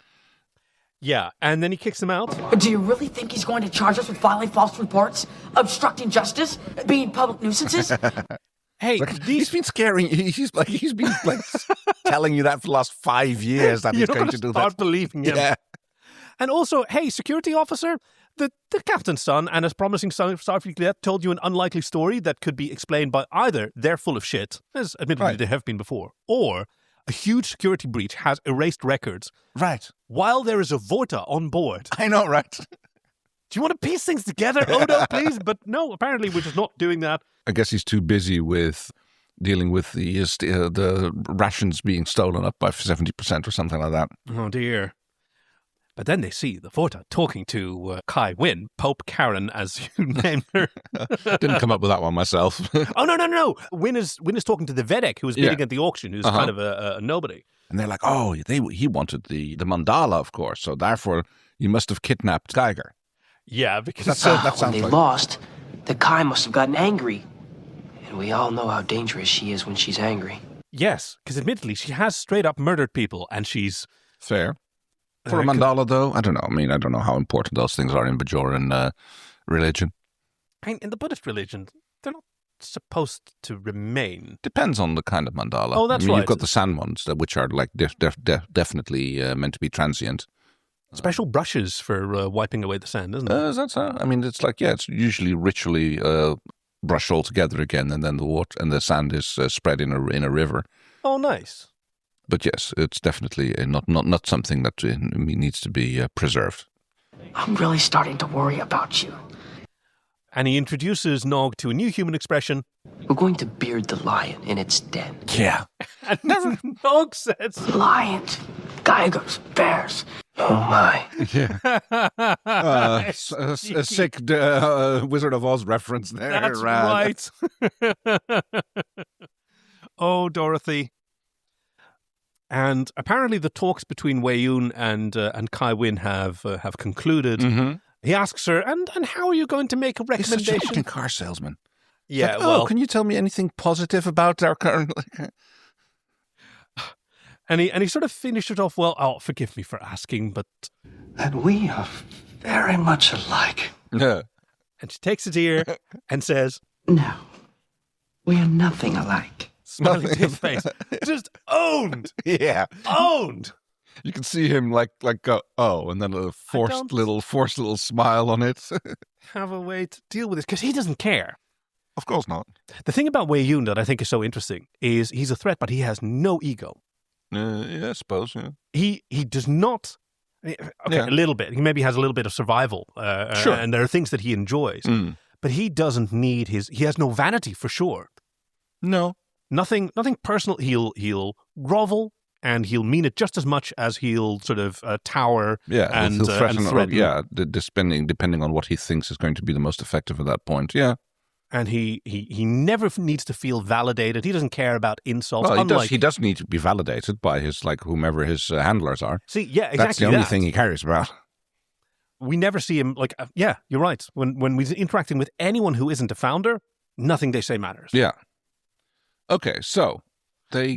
Yeah, and then he kicks them out. Do you really think he's going to charge us with filing false reports, obstructing justice, being public nuisances? Hey, he's been scaring you. He's been telling you that for the last 5 years that he's going to do that. Start believing him. Yeah. And also, hey, security officer, the captain's son and his promising Starfleet cadet told you an unlikely story that could be explained by either they're full of shit, as admittedly they have been before, or a huge security breach has erased records. Right. While there is a Vorta on board. I know, right? Do you want to piece things together, Odo, please? But no, apparently we're just not doing that. I guess he's too busy with dealing with the rations being stolen up by 70% or something like that. Oh, dear. But then they see the Vorta talking to Kai Wynn, Pope Karen, as you named her. Didn't come up with that one myself. Oh, no. Wynn is talking to the Vedek, who was bidding at the auction, who's kind of a nobody. And they're like, oh, he wanted the mandala, of course, so therefore you must have kidnapped Geiger. Yeah, because that sounds when they lost, the Kai must have gotten angry. And we all know how dangerous she is when she's angry. Yes, because admittedly, she has straight up murdered people, and she's... Fair. For a mandala, though, I don't know. I mean, I don't know how important those things are in Bajoran religion. I mean, in the Buddhist religion, they're not supposed to remain. Depends on the kind of mandala. Oh, that's right. You've got the sand ones, which are like definitely meant to be transient. Special brushes for wiping away the sand, isn't it? Is that so? I mean, it's like, it's usually ritually brushed all together again, and then the water and the sand is spread in a river. Oh, nice. But yes, it's definitely not something that needs to be preserved. I'm really starting to worry about you. And he introduces Nog to a new human expression. We're going to beard the lion in its den. Yeah. And Nog says... Lions, Geigers, bears. Oh, my. Yeah. A sick Wizard of Oz reference there. That's right. Oh, Dorothy. And apparently the talks between Weyoun and Kai Wynn have concluded. Mm-hmm. He asks her, and how are you going to make a recommendation? He's such a fucking car salesman. Yeah, like, well... can you tell me anything positive about our current... And he sort of finished it off, well, forgive me for asking, but... And we are very much alike. Yeah. And she takes his ear and says... No, we are nothing alike. Smiling to his face. Just owned! Yeah. Owned! You can see him like go, oh, and then a forced little smile on it. Have a way to deal with this, because he doesn't care. Of course not. The thing about Weyoun that I think is so interesting is he's a threat, but he has no ego. Yeah, I suppose, yeah. He does not... Okay, yeah. A little bit. He maybe has a little bit of survival. Sure. And there are things that he enjoys. But he doesn't need he has no vanity, for sure. No. Nothing personal. He'll grovel, and he'll mean it just as much as he'll sort of tower and he'll threaten. And threaten. Depending on what he thinks is going to be the most effective at that point. Yeah. And he never needs to feel validated. He doesn't care about insults. Well, he does need to be validated by his whomever his handlers are. See, yeah, exactly. That's the only thing he cares about. We never see him yeah, you're right. When he's interacting with anyone who isn't a founder, nothing they say matters. Yeah. Okay, so they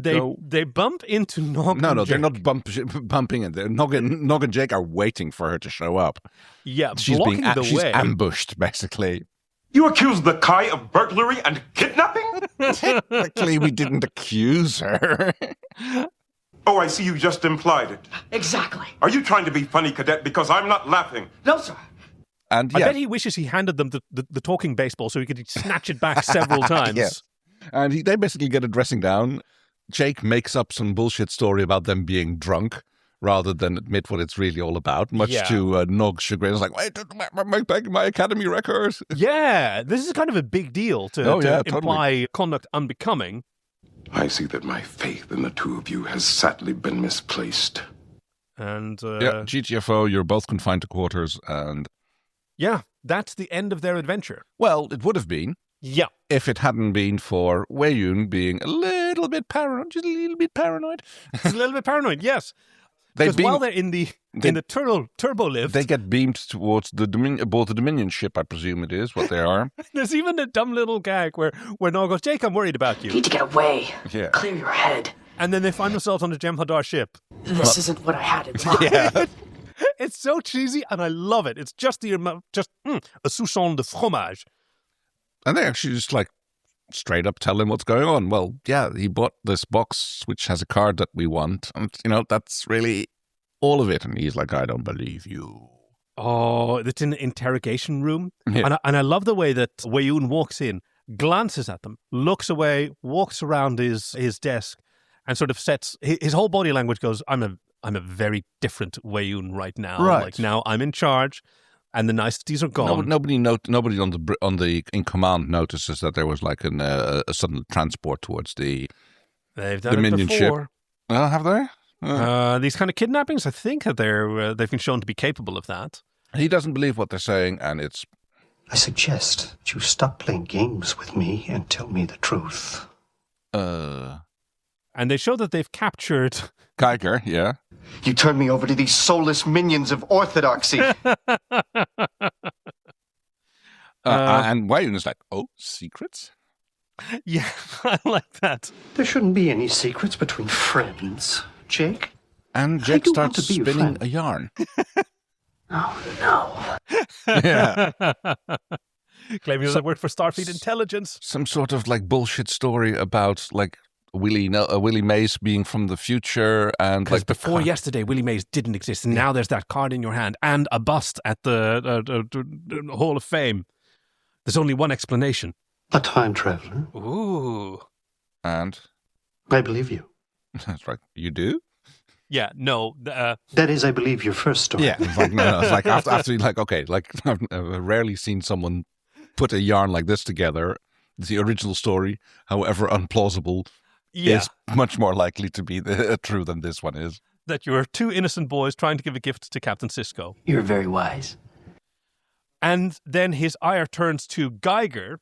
bump into Nog. No, they're not bumping in there. Nog and Jake are waiting for her to show up. Yeah, she's she's ambushed basically. You accuse the Kai of burglary and kidnapping? Technically, we didn't accuse her. Oh, I see you just implied it. Exactly. Are you trying to be funny, Cadet? Because I'm not laughing. No, sir. And I bet he wishes he handed them the talking baseball so he could snatch it back several times. Yes. And they basically get a dressing down. Jake makes up some bullshit story about them being drunk rather than admit what it's really all about, much to Nog's chagrin. It's like, wait, my academy record. Yeah, this is kind of a big deal to imply conduct unbecoming. I see that my faith in the two of you has sadly been misplaced. And GTFO, you're both confined to quarters, and yeah, that's the end of their adventure. Well, it would have been. Yeah. If it hadn't been for Weyoun being a little bit paranoid, just a little bit paranoid. Just a little bit paranoid, yes. Because while they're in the turbo lift, they get beamed towards aboard the Dominion ship. I presume it is what they are. There's even a dumb little gag where Nog goes, "Jake, I'm worried about you. You need to get away. Yeah. Clear your head." And then they find themselves on the Jem'Hadar ship. This isn't what I had in mind. Yeah. It's so cheesy, and I love it. It's just a soupçon de fromage. And they actually just straight up tell him what's going on. Well, yeah, he bought this box which has a card that we want. And, that's really all of it. And he's like, I don't believe you. Oh, it's in the interrogation room. Yeah. And I love the way that Weyoun walks in, glances at them, looks away, walks around his desk, and sort of sets his whole body language goes, I'm a very different Weyoun right now. Right. Like now I'm in charge. And the niceties are gone. Nobody on the in command notices that there was a sudden transport towards the Dominion ship. Have they? These kind of kidnappings, I think that they've been shown to be capable of that. He doesn't believe what they're saying, and it's. I suggest that you stop playing games with me and tell me the truth. And they show that they've captured Geiger. Yeah. You turn me over to these soulless minions of orthodoxy. And Weyoun is like, oh, secrets? Yeah, I like that. There shouldn't be any secrets between friends, Jake. And Jake starts spinning a yarn. Oh, no. Yeah. Claiming that worked for Starfleet Intelligence. Some sort of bullshit story about Willie Mays being from the future, and before yesterday, Willie Mays didn't exist, and now there's that card in your hand and a bust at the Hall of Fame. There's only one explanation: a time traveler. Ooh, and I believe you. That's right. You do? Yeah. No. That is, I believe your first story. Yeah. It's after I've rarely seen someone put a yarn like this together. The original story, however unplausible, is much more likely to be true than this one is. That you're two innocent boys trying to give a gift to Captain Sisko. You're very wise. And then his ire turns to Geiger,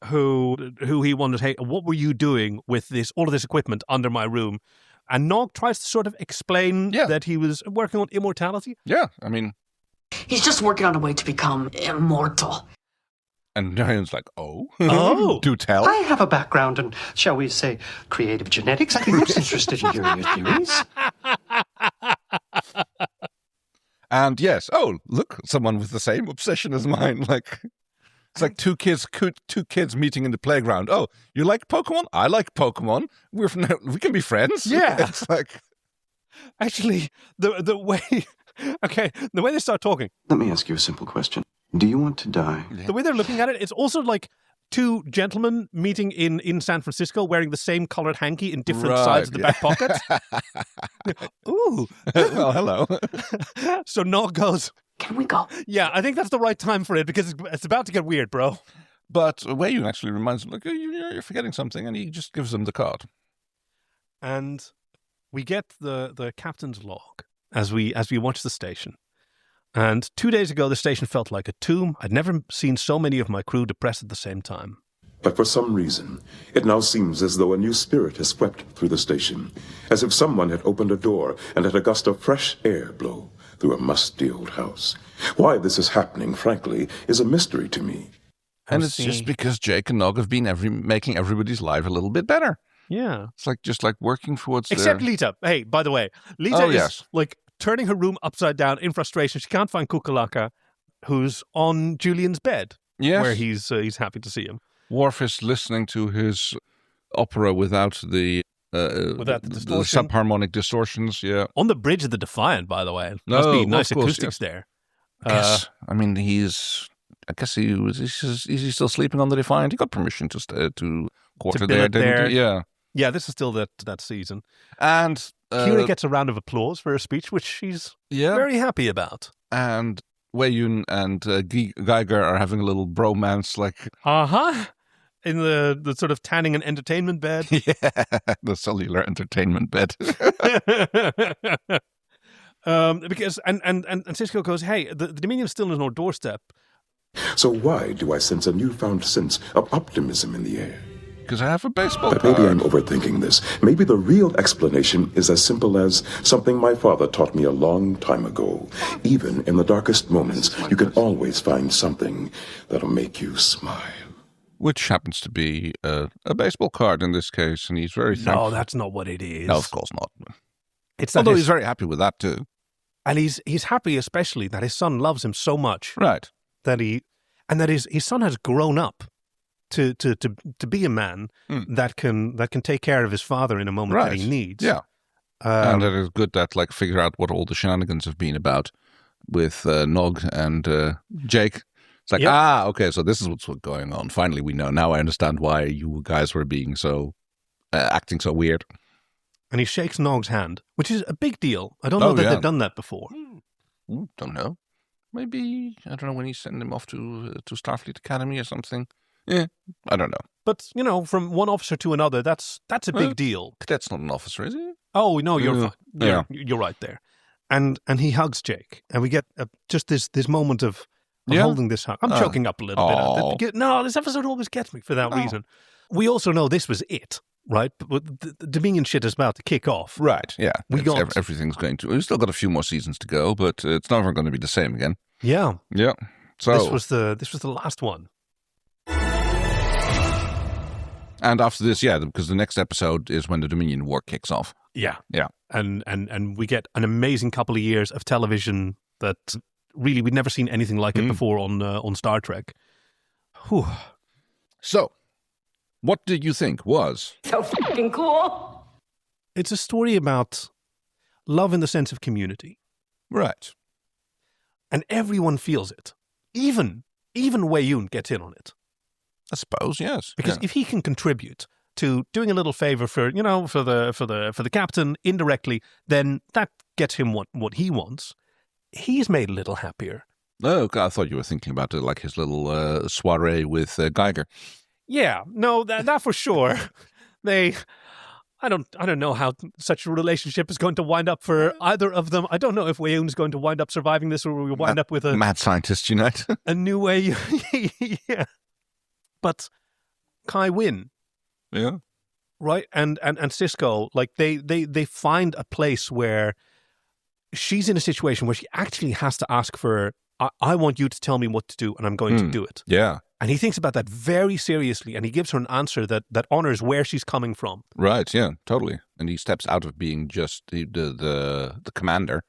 who he wonders, hey, what were you doing with all of this equipment under my room? And Nog tries to sort of explain that he was working on immortality. Yeah, I mean... He's just working on a way to become immortal. And Weyoun's like, oh? Do tell. I have a background in, shall we say, creative genetics. I'd be most interested in hearing your theories. And yes, look, someone with the same obsession as mine. It's like two kids meeting in the playground. Oh, you like Pokemon? I like Pokemon. We can be friends. Yeah. It's like... Actually, the way they start talking. Let me ask you a simple question. Do you want to die? The way they're looking at it, it's also like two gentlemen meeting in San Francisco wearing the same colored hanky in different sides of the back pocket. Ooh. Well, hello. So Nog goes, can we go? Yeah, I think that's the right time for it because it's about to get weird, bro. But Weyoun actually reminds him, you're forgetting something, and he just gives them the card. And we get the captain's log as we watch the station. And 2 days ago, the station felt like a tomb. I'd never seen so many of my crew depressed at the same time. But for some reason, it now seems as though a new spirit has swept through the station, as if someone had opened a door and let a gust of fresh air blow through a musty old house. Why this is happening, frankly, is a mystery to me. And it's just because Jake and Nog have been making everybody's life a little bit better. Yeah. It's just like working towards Except Lita. Hey, by the way, Lita is like turning her room upside down in frustration. She can't find Kukulaka, who's on Julian's bed. Yes. Where he's happy to see him. Worf is listening to his opera without the subharmonic distortions. Yeah. On the bridge of the Defiant, by the way. Must be nice acoustics there. Yes. I mean, I guess he's still sleeping on the Defiant. He got permission to quarter there, didn't he? Yeah. Yeah, this is still that season. And Kira gets a round of applause for her speech, which she's very happy about. And Weyoun and Geiger are having a little bromance, in the sort of tanning and entertainment bed. Yeah, the cellular entertainment bed. Because Sisko goes, hey, the Dominion still is on our doorstep. So why do I sense a newfound sense of optimism in the air? Because I have a baseball But maybe I'm overthinking this. Maybe the real explanation is as simple as something my father taught me a long time ago. Even in the darkest moments, you can always find something that'll make you smile. Which happens to be a baseball card in this case, and he's very thankful. No, that's not what it is. No, of course not. Although he's very happy with that too. And he's happy especially that his son loves him so much. Right. That his son has grown up to be a man that can take care of his father in a moment that he needs. Yeah. And it is good that figure out what all the shenanigans have been about with Nog and Jake. It's okay, so this is what's going on. Finally, we know. Now I understand why you guys were being so acting so weird. And he shakes Nog's hand, which is a big deal. I don't know that they've done that before. Don't know. Maybe, I don't know, when he sent him off to Starfleet Academy or something. Yeah, I don't know. But, from one officer to another, that's a big deal. Cadet's not an officer, is he? Oh, no, you're fine. You're right there. And he hugs Jake. And we get just this moment of holding this hug. I'm choking up a little bit. No, this episode always gets me for that reason. We also know this was it, right? But the Dominion shit is about to kick off. Right, yeah. Everything's going to... We've still got a few more seasons to go, but it's never going to be the same again. Yeah. Yeah. So this was the last one. And after this, because the next episode is when the Dominion War kicks off. Yeah. Yeah. And we get an amazing couple of years of television that really we'd never seen anything like it before on Star Trek. Whew. So, what did you think was so fucking cool? It's a story about love in the sense of community. Right. And everyone feels it. Even Weyoun gets in on it. I suppose, yes. Because if he can contribute to doing a little favor for the captain indirectly, then that gets him what he wants. He's made a little happier. Oh, I thought you were thinking about his little soiree with Geiger. Yeah, no, that for sure. I don't know how such a relationship is going to wind up for either of them. I don't know if Weyoun is going to wind up surviving this, or we'll wind up with a mad scientist unite. A new way. Yeah. But Kai Wynn. Yeah. Right? And Sisko, they find a place where she's in a situation where she actually has to ask for, I want you to tell me what to do, and I'm going to do it. Yeah. And he thinks about that very seriously, and he gives her an answer that honors where she's coming from. Right, yeah, totally. And he steps out of being just the commander.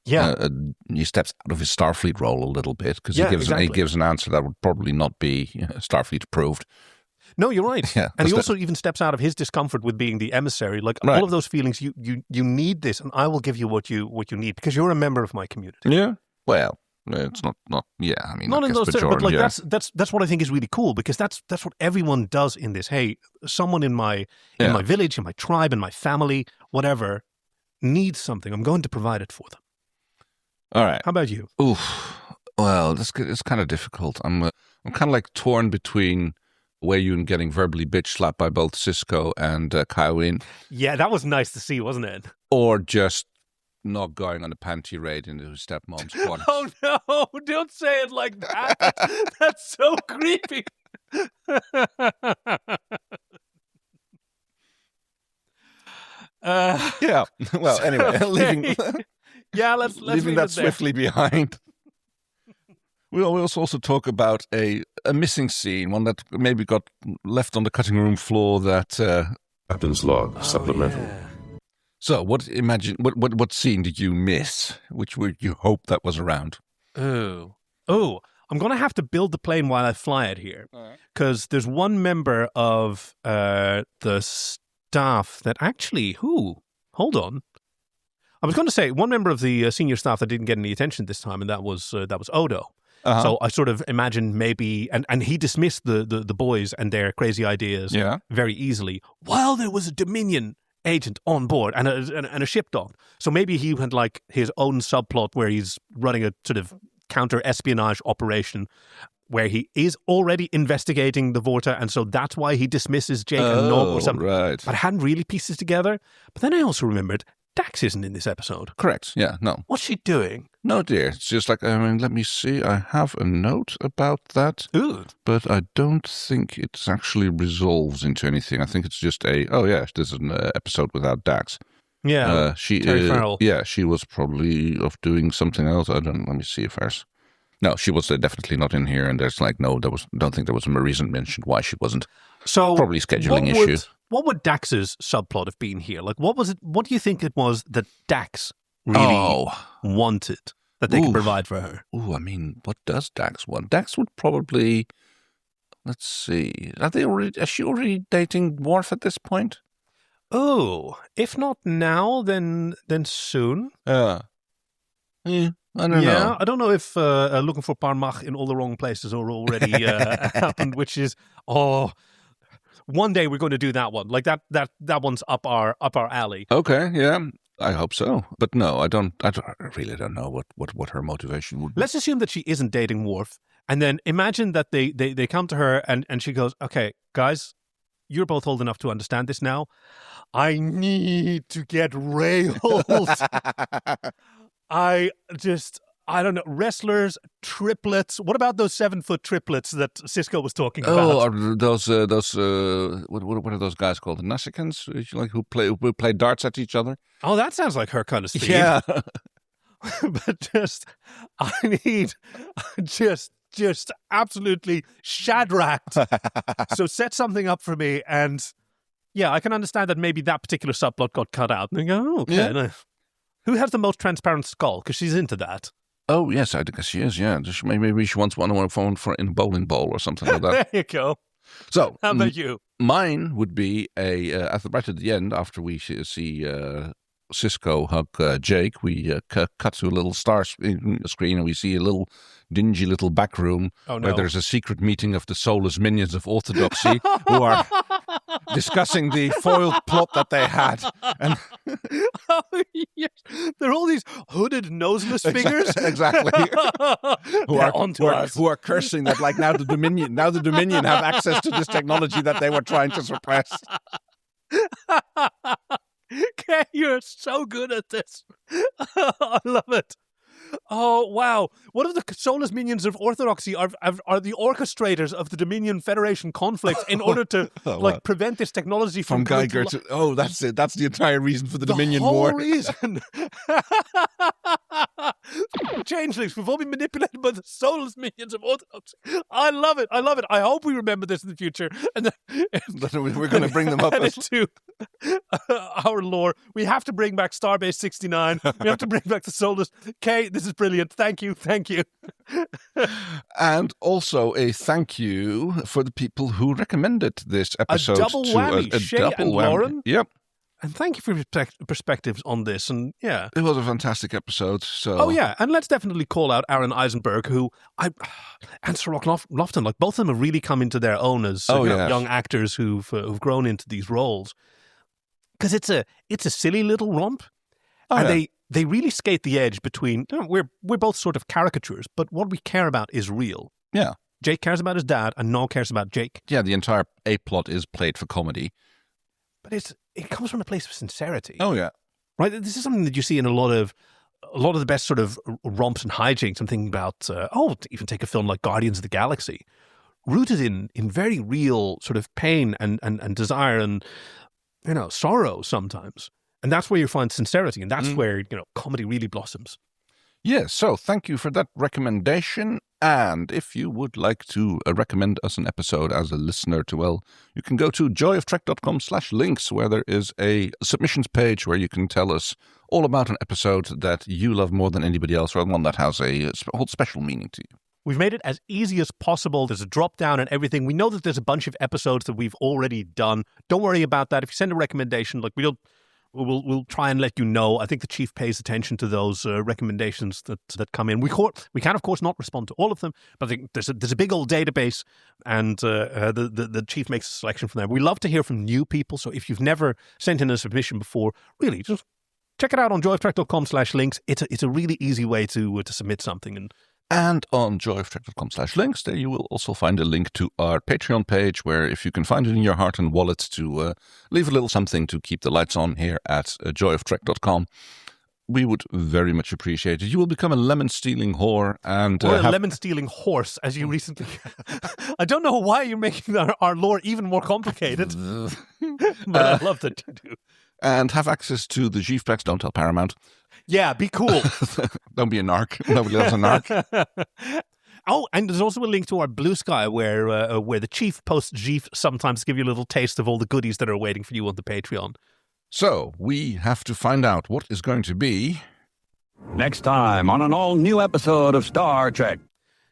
Yeah. He steps out of his Starfleet role a little bit, because he gives an answer that would probably not be Starfleet approved. No, you're right. Yeah, and he also even steps out of his discomfort with being the emissary. All of those feelings, you need this, and I will give you what you need, because you're a member of my community. Yeah. Well, it's not. Yeah, I mean, not in those terms, but that's what I think is really cool, because that's what everyone does in this. Hey, someone in my village, in my tribe, in my family, whatever, needs something. I'm going to provide it for them. All right. How about you? Oof. Well, it's kind of difficult. I'm kind of torn between Weyoun getting verbally bitch slapped by both Sisko and Kai Wynn. Yeah, that was nice to see, wasn't it? Or just not going on a panty raid into his stepmom's quarters. Oh no, don't say it like that. That's so creepy. Yeah. Well, anyway, leaving let's leaving that swiftly behind. We'll also talk about a missing scene, one that maybe got left on the cutting room floor. That Captain's log supplemental. Yeah. So, what scene did you miss? Which would you hope that was around? Oh, I'm going to have to build the plane while I fly it here. Because there's one member of the staff that actually, hold on. I was going to say one member of the senior staff that didn't get any attention this time, and that was Odo. Uh-huh. So I sort of imagined maybe, and he dismissed the boys and their crazy ideas very easily, while there was a Dominion agent on board and a ship dock. So maybe he had like his own subplot where he's running a sort of counter-espionage operation where he is already investigating the Vorta, and so that's why he dismisses Jake and Nog or something. Right. But I hadn't really pieced it together. But then I also remembered Dax isn't in this episode. Correct. Yeah, no. What's she doing? No, dear. It's just like, let me see. I have a note about that. Ooh. But I don't think it's actually resolves into anything. I think it's just this is an episode without Dax. Yeah. Terry Farrell. Yeah, she was probably off doing something else. Let me see if there's... No, she was definitely not in here, and there's like, don't think there was a reason mentioned why she wasn't. So probably scheduling issue. What would Dax's subplot have been here? Like, what was it? What do you think it was that Dax really wanted that they could provide for her? Oh, I mean, what does Dax want? Dax would probably, let's see, is she already dating Worf at this point? Oh, if not now, then soon. I don't know. I don't know if looking for Parmach in all the wrong places already happened, which is one day we're going to do that one. Like that one's up our alley. Okay, yeah. I hope so. But no, I really don't know what her motivation would be. Let's assume that she isn't dating Worf, and then imagine that they come to her and she goes, "Okay, guys, you're both old enough to understand this now. I need to get railed." I don't know, wrestlers, triplets. What about those 7-foot triplets that Sisko was talking about? Oh, are those what are those guys called? The Nassicans, like who play darts at each other? Oh, that sounds like her kind of speed. Yeah. But I need absolutely shadracked. So set something up for me, and yeah, I can understand that maybe that particular subplot got cut out. And they go, oh, okay. Yeah. Who has the most transparent skull? Because she's into that. Oh, yes, I guess she is, yeah. Maybe she wants one for in a bowling ball or something like that. There you go. So, how about you? Mine would be right at the end, after we see Sisko hug Jake, we cut to a little star screen and we see a little dingy little back room where there's a secret meeting of the soulless minions of Orthodoxy who are discussing the foiled plot that they had. And yes. They're all these hooded, noseless figures. Exactly. who are cursing that like now the Dominion have access to this technology that they were trying to suppress. Okay, you're so good at this. I love it. Oh, wow. One of the soulless minions of Orthodoxy are the orchestrators of the Dominion Federation conflict in order to prevent this technology from Geiger to... Oh, that's it. That's the entire reason for the Dominion War. The whole reason. Changelings, we've all been manipulated by the soulless minions of Orthodoxy. I love it. I hope we remember this in the future. And then we're going to bring them up into our lore. We have to bring back Starbase 69. We have to bring back the soulless. Okay, this is brilliant. Thank you. And also a thank you for the people who recommended this episode. A double whammy. Shay and Lauren. Yep. And thank you for your perspectives on this. And yeah. It was a fantastic episode. So. Oh, yeah. And let's definitely call out Aaron Eisenberg, and Sir Rock Lofton, like both of them have really come into their own as young actors who've grown into these roles. Because it's a silly little romp. And they really skate the edge between, we're both sort of caricatures, but what we care about is real. Yeah. Jake cares about his dad and Nog cares about Jake. Yeah, the entire A-plot is played for comedy. But it comes from a place of sincerity. Oh, yeah. Right? This is something that you see in a lot of the best sort of romps and hijinks. I'm thinking about, to even take a film like Guardians of the Galaxy. rooted in very real sort of pain and desire and, sorrow sometimes. And that's where you find sincerity, and that's where, comedy really blossoms. Yes, so thank you for that recommendation. And if you would like to recommend us an episode as a listener to, well, you can go to joyoftrek.com/links, where there is a submissions page where you can tell us all about an episode that you love more than anybody else, or one that has a whole special meaning to you. We've made it as easy as possible. There's a drop down and everything. We know that there's a bunch of episodes that we've already done. Don't worry about that. If you send a recommendation, we'll try and let you know. I think the chief pays attention to those recommendations that come in. We can, of course, not respond to all of them, but I think there's a big old database, and the chief makes a selection from there. We love to hear from new people, so if you've never sent in a submission before, really, just check it out on joyoftrek.com/links. It's a really easy way to submit something. And on joyoftrek.com/links, there you will also find a link to our Patreon page, where if you can find it in your heart and wallet to leave a little something to keep the lights on here at joyoftrek.com, we would very much appreciate it. You will become a lemon-stealing whore. Or a lemon-stealing horse, as you recently... I don't know why you're making our lore even more complicated, but I love that you do. And have access to the Giveplex. Don't tell Paramount. Yeah, be cool. Don't be a narc. Nobody loves a narc. Oh, and there's also a link to our Blue Sky where the chief posts GIF sometimes to give you a little taste of all the goodies that are waiting for you on the Patreon. So, we have to find out what is going to be... next time on an all-new episode of Star Trek.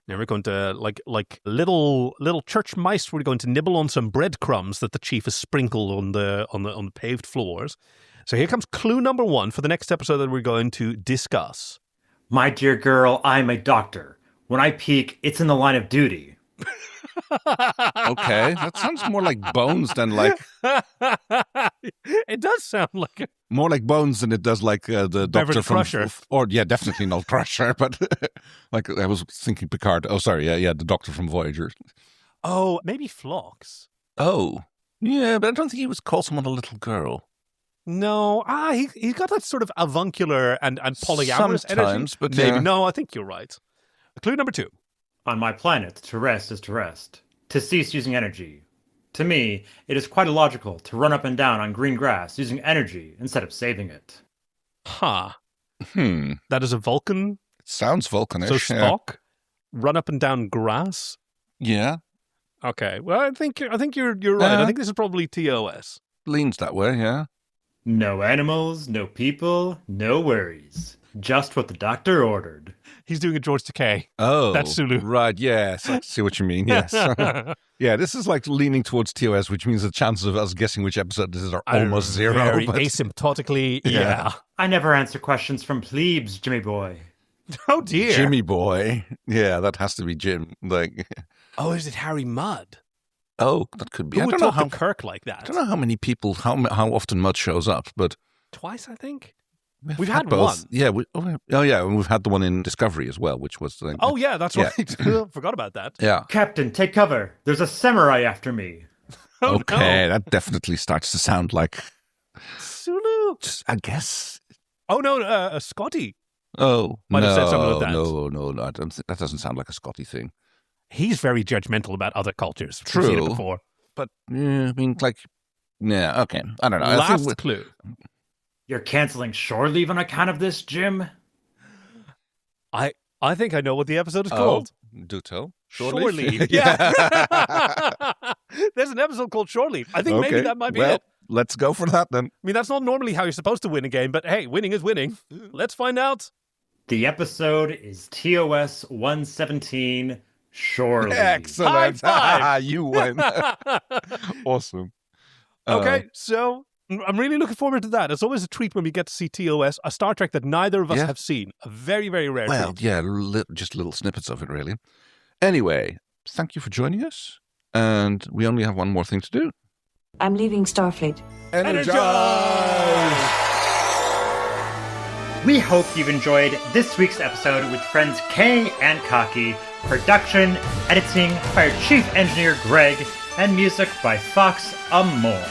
Now we're going to, like little church mice, we're going to nibble on some breadcrumbs that the chief has sprinkled on the paved floors. So here comes clue number 1 for the next episode that we're going to discuss. My dear girl, I'm a doctor. When I peek, it's in the line of duty. Okay, that sounds more like Bones than like... It does sound like it. More like Bones than it does like the Beverly doctor from... Crusher. Or, yeah, definitely not Crusher, but like I was thinking Picard. Oh, sorry, yeah, the doctor from Voyager. Oh, maybe Phlox. Oh, yeah, but I don't think he was called someone a little girl. No, he's got that sort of avuncular and polyamorous Sometimes, energy. But maybe. yeah. No, I think you're right. Clue number 2. On my planet, to rest is to rest. To cease using energy. To me, it is quite illogical to run up and down on green grass using energy instead of saving it. Huh. That is a Vulcan? It sounds Vulcanish. So Spock? Run up and down grass? Yeah. Okay. Well, I think you're right. I think this is probably TOS. Leans that way, yeah. No animals, no people, no worries. Just what the doctor ordered. He's doing a George Takei. Oh. That's Sulu. Right, yes. I see what you mean, yes. Yeah, this is like leaning towards TOS, which means the chances of us guessing which episode this is are almost zero. Very but... asymptotically, yeah. I never answer questions from plebes, Jimmy boy. Oh, dear. Jimmy boy. Yeah, that has to be Jim. Like, oh, is it Harry Mudd? Oh, that could be. Who I would don't know talk how to Kirk like that? I don't know how many people, how often Mudd shows up, but twice, I think. We've had both. one. Yeah. And we've had the one in Discovery as well, which was the. Oh yeah, that's right. Forgot about that. Yeah. Captain, take cover. There's a samurai after me. Oh, okay, no. That definitely starts to sound like Sulu. I guess. Oh no, Scotty. Oh, might have said something like that. No, I don't that doesn't sound like a Scotty thing. He's very judgmental about other cultures. True. We've seen it before. But yeah, I mean, like, yeah, okay. I don't know. Last clue. You're canceling shore leave on account of this, Jim? I think I know what the episode is called. Do tell. Shore leave. Yeah. There's an episode called Shore Leave. I think maybe that might be it. Let's go for that then. I mean, that's not normally how you're supposed to win a game, but hey, winning is winning. Let's find out. The episode is TOS 117, Shore Leave. Excellent. High five. You win. Awesome. Okay, so I'm really looking forward to that. It's always a treat when we get to see TOS, a Star Trek that neither of us have seen. A very, very rare treat. Yeah, just little snippets of it, really. Anyway, thank you for joining us. And we only have one more thing to do. I'm leaving Starfleet. Energize! We hope you've enjoyed this week's episode with friends Kay and Kaki, production, editing by our chief engineer Greg, and music by Fox Amore.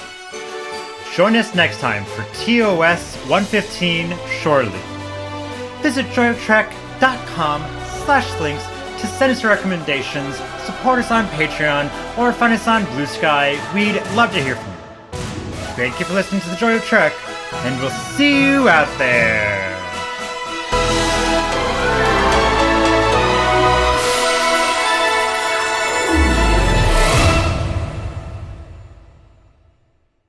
Join us next time for TOS 115 Shore Leave. Visit joyoftrek.com/links to send us your recommendations support us on Patreon, or find us on Blue Sky. We'd love to hear from you. Thank you for listening to The Joy of Trek, and we'll see you out there.